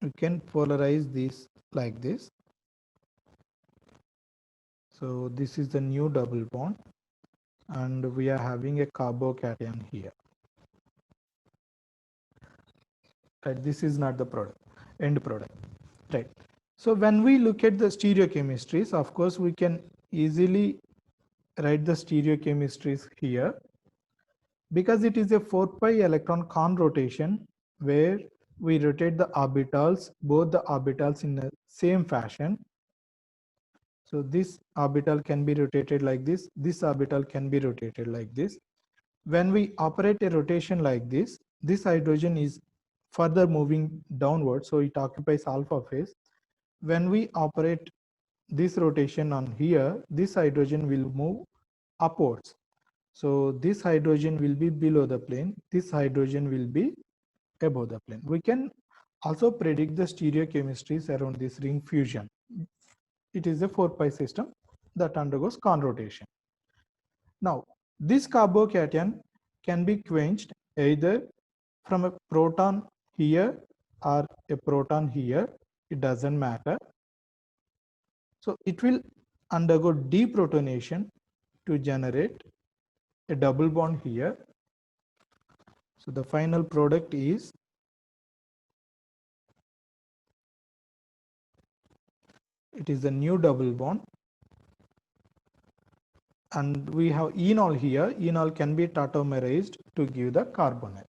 we can polarize this like this. So this is the new double bond and we are having a carbocation here. Right, this is not the product, end product. Right. So when we look at the stereochemistries, of course, we can easily write the stereochemistries here because it is a 4-pi electron conrotation where we rotate the orbitals, both the orbitals in the same fashion. So this orbital can be rotated like this orbital can be rotated like this. When we operate a rotation like this hydrogen is further moving downward, so it occupies alpha phase. when we operate this rotation on here, this hydrogen will move upwards. So this hydrogen will be below the plane, this hydrogen will be above the plane. We can also predict the stereochemistries around this ring fusion. It is a 4-pi system that undergoes conrotation. Now, this carbocation can be quenched either from a proton here or a proton here, it doesn't matter. So it will undergo deprotonation to generate a double bond here. So the final product is a new double bond, and we have enol here. Enol can be tautomerized to give the carbonyl.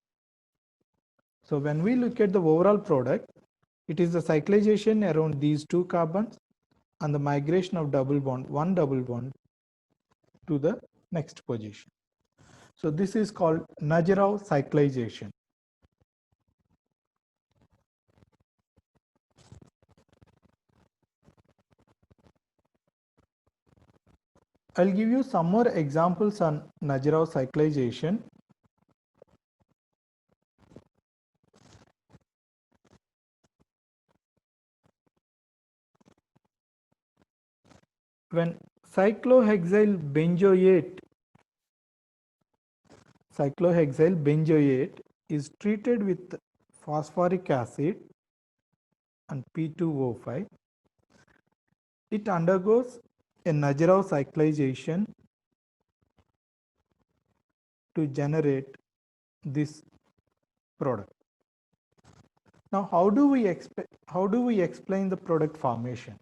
So when we look at the overall product, it is the cyclization around these two carbons and the migration of one double bond to the next position. So this is called Najarov cyclization. I'll give you some more examples on Najarov cyclization. When cyclohexyl benzoate is treated with phosphoric acid and P2O5, it undergoes a Najarov cyclization to generate this product. Now, how do we explain the product formation?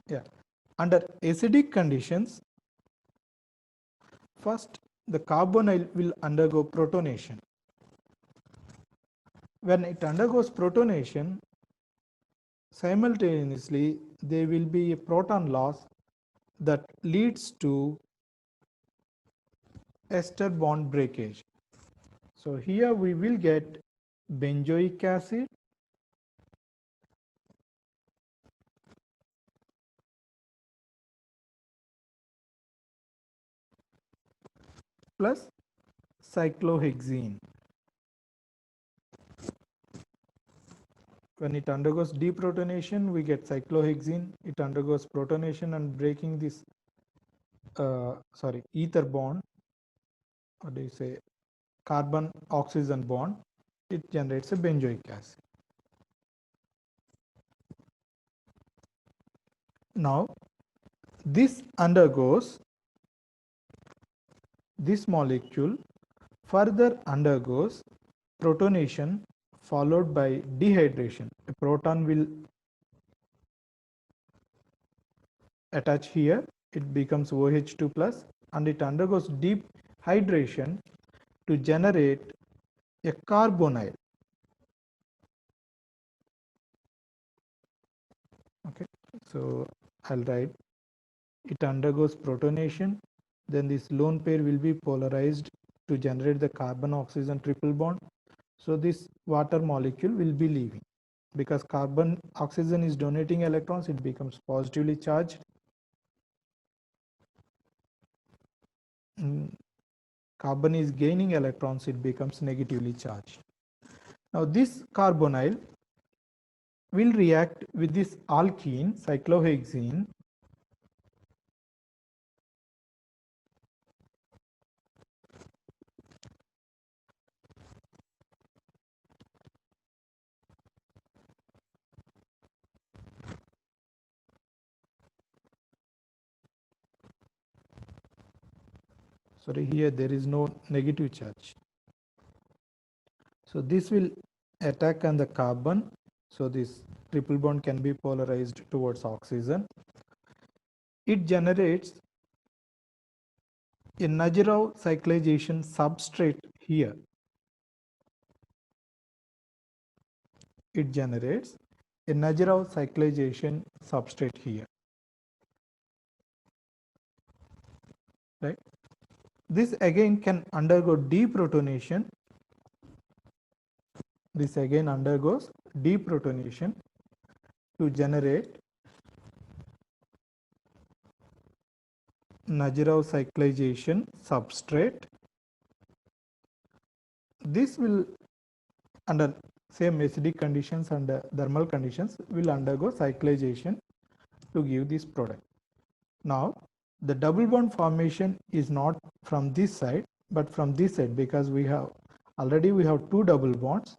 Yeah, under acidic conditions, first the carbonyl will undergo protonation. When it undergoes protonation, simultaneously there will be a proton loss that leads to ester bond breakage. So here we will get benzoic acid plus cyclohexene. When it undergoes deprotonation, we get cyclohexene. It undergoes protonation and breaking this ether bond, what do you say, carbon oxygen bond, it generates a benzoic acid. Now this molecule further undergoes protonation followed by dehydration. A proton will attach here, it becomes OH2 plus, and it undergoes deep hydration to generate a carbonyl. Okay, so I'll write it undergoes protonation, then this lone pair will be polarized to generate the carbon oxygen triple bond. So this water molecule will be leaving because carbon oxygen is donating electrons, it becomes positively charged. Carbon is gaining electrons, it becomes negatively charged. Now this carbonyl will react with this alkene, cyclohexene, sorry, here there is no negative charge. So this will attack on the carbon. So this triple bond can be polarized towards oxygen. It generates a Najarov cyclization substrate here. It generates a Najarov cyclization substrate here. Right? This again can undergo deprotonation. This again undergoes deprotonation to generate Najarov cyclization substrate. This will, under same acidic conditions and thermal conditions, will undergo cyclization to give this product. Now, the double bond formation is not from this side, but from this side, because we have two double bonds.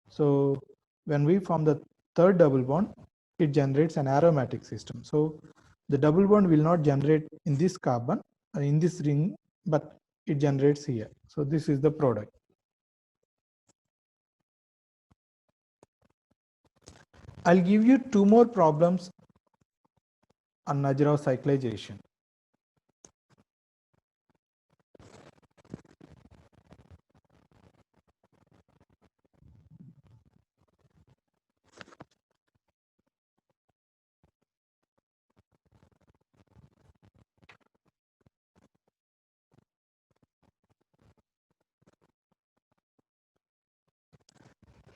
So when we form the third double bond, it generates an aromatic system. So the double bond will not generate in this carbon, in this ring, but it generates here. So this is the product. I'll give you two more problems on Najarov cyclization.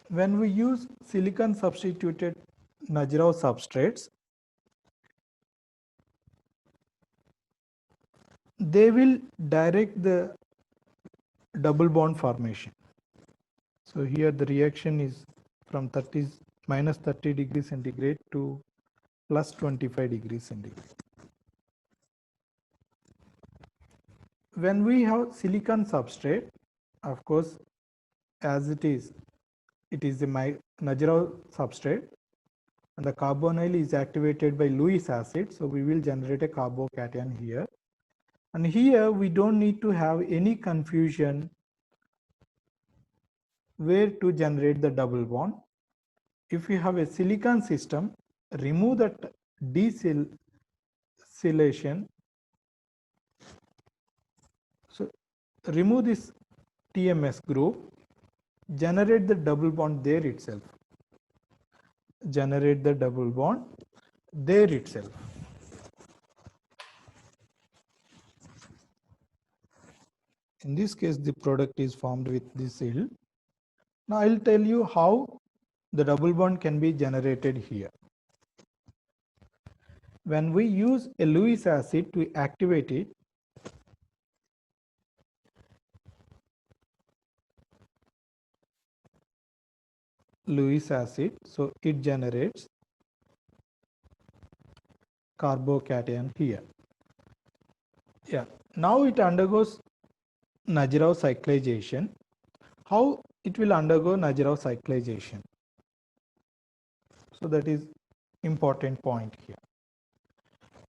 When we use silicon substituted Najarov substrates, they will direct the double bond formation. So here the reaction is from minus 30 degrees centigrade to plus 25 degrees centigrade. When we have silicon substrate, of course, as it is the Najarov substrate, and the carbonyl is activated by Lewis acid, so we will generate a carbocation here. And here we don't need to have any confusion where to generate the double bond. If you have a silicon system, remove that desilylation. So remove this TMS group, generate the double bond there itself. Generate the double bond there itself. In this case, the product is formed with this yield. Now I'll tell you how the double bond can be generated here. When we use a Lewis acid to activate it, Lewis acid, so it generates carbocation here. Yeah, now it undergoes Najarov cyclization. How it will undergo Najarov cyclization? So that is important point here.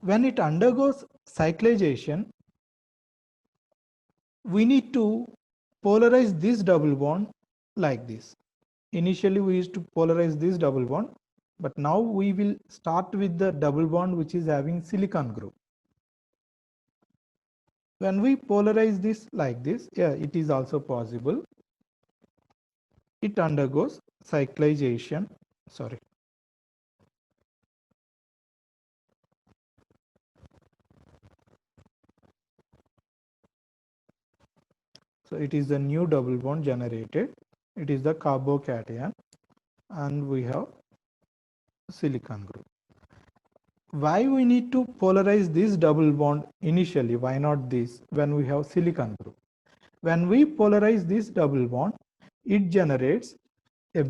When it undergoes cyclization, we need to polarize this double bond like this. Initially we used to polarize this double bond, but now we will start with the double bond which is having silicon group. When we polarize this like this, yeah, it is also possible. It undergoes cyclization. Sorry. So it is the new double bond generated. It is the carbocation, and we have silicon group. Why we need to polarize this double bond initially? Why not this when we have silicon group? When we polarize this double bond, it generates a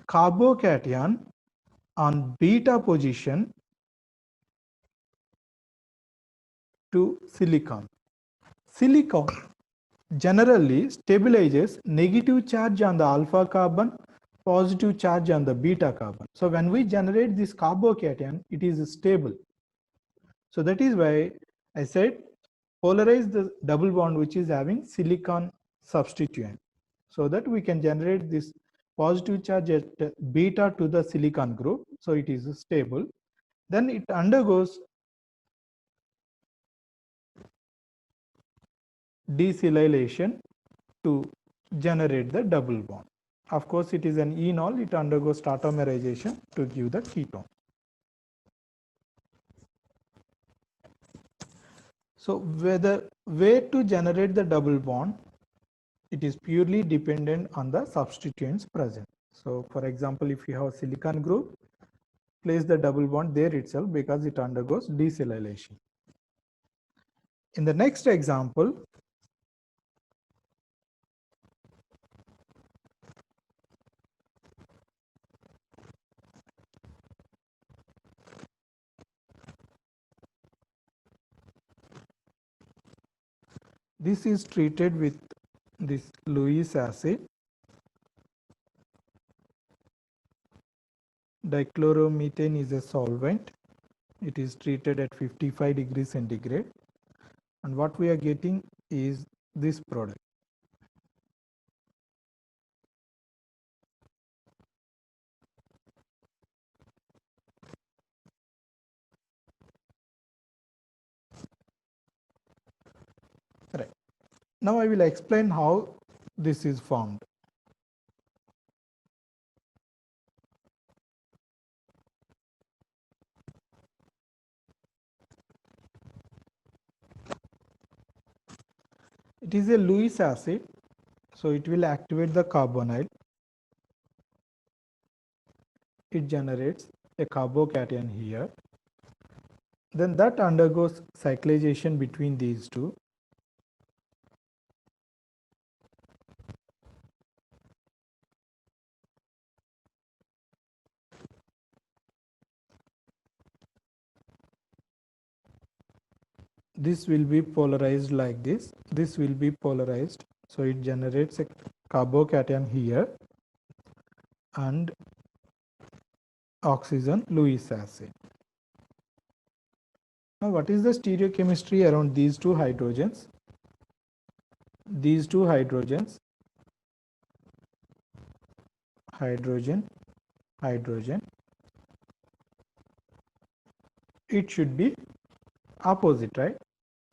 carbocation on beta position to silicon. Silicon generally stabilizes negative charge on the alpha carbon, positive charge on the beta carbon. So when we generate this carbocation, it is stable. So that is why I said polarize the double bond which is having silicon substituent, so that we can generate this positive charge at beta to the silicon group, so it is stable. Then it undergoes desilylation to generate the double bond. Of course, it is an enol, it undergoes tautomerization to give the ketone. So where to generate the double bond, it is purely dependent on the substituents present. So for example, if you have silicon group, place the double bond there itself because it undergoes decellulation. In the next example, this is treated with this Lewis acid. Dichloromethane is a solvent. It is treated at 55 degrees centigrade. And what we are getting is this product. Right. Now I will explain how this is formed. It is a Lewis acid, so it will activate the carbonyl. It generates a carbocation here. Then that undergoes cyclization between these two. This will be polarized like this. This will be polarized. So it generates a carbocation here and oxygen Lewis acid. Now what is the stereochemistry around these two hydrogens? These two hydrogens, hydrogen, hydrogen, it should be opposite, right?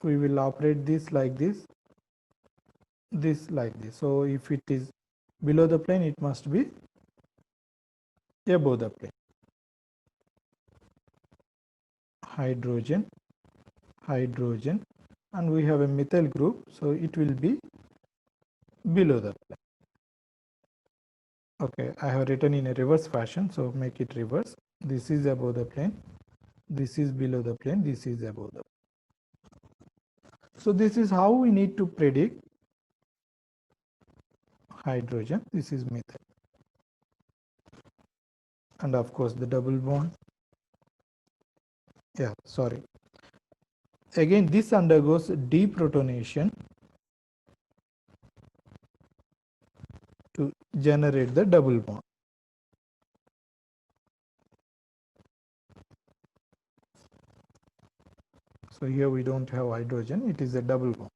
We will operate this like this like this. So if it is below the plane, it must be above the plane. Hydrogen, hydrogen, and we have a methyl group, so it will be below the plane. Okay, I have written in a reverse fashion, so make it reverse. This is above the plane, this is below the plane, this is above the plane. So this is how we need to predict hydrogen. This is methyl. And of course the double bond. Yeah, sorry. Again, this undergoes deprotonation to generate the double bond. So here we don't have hydrogen, it is a double bond.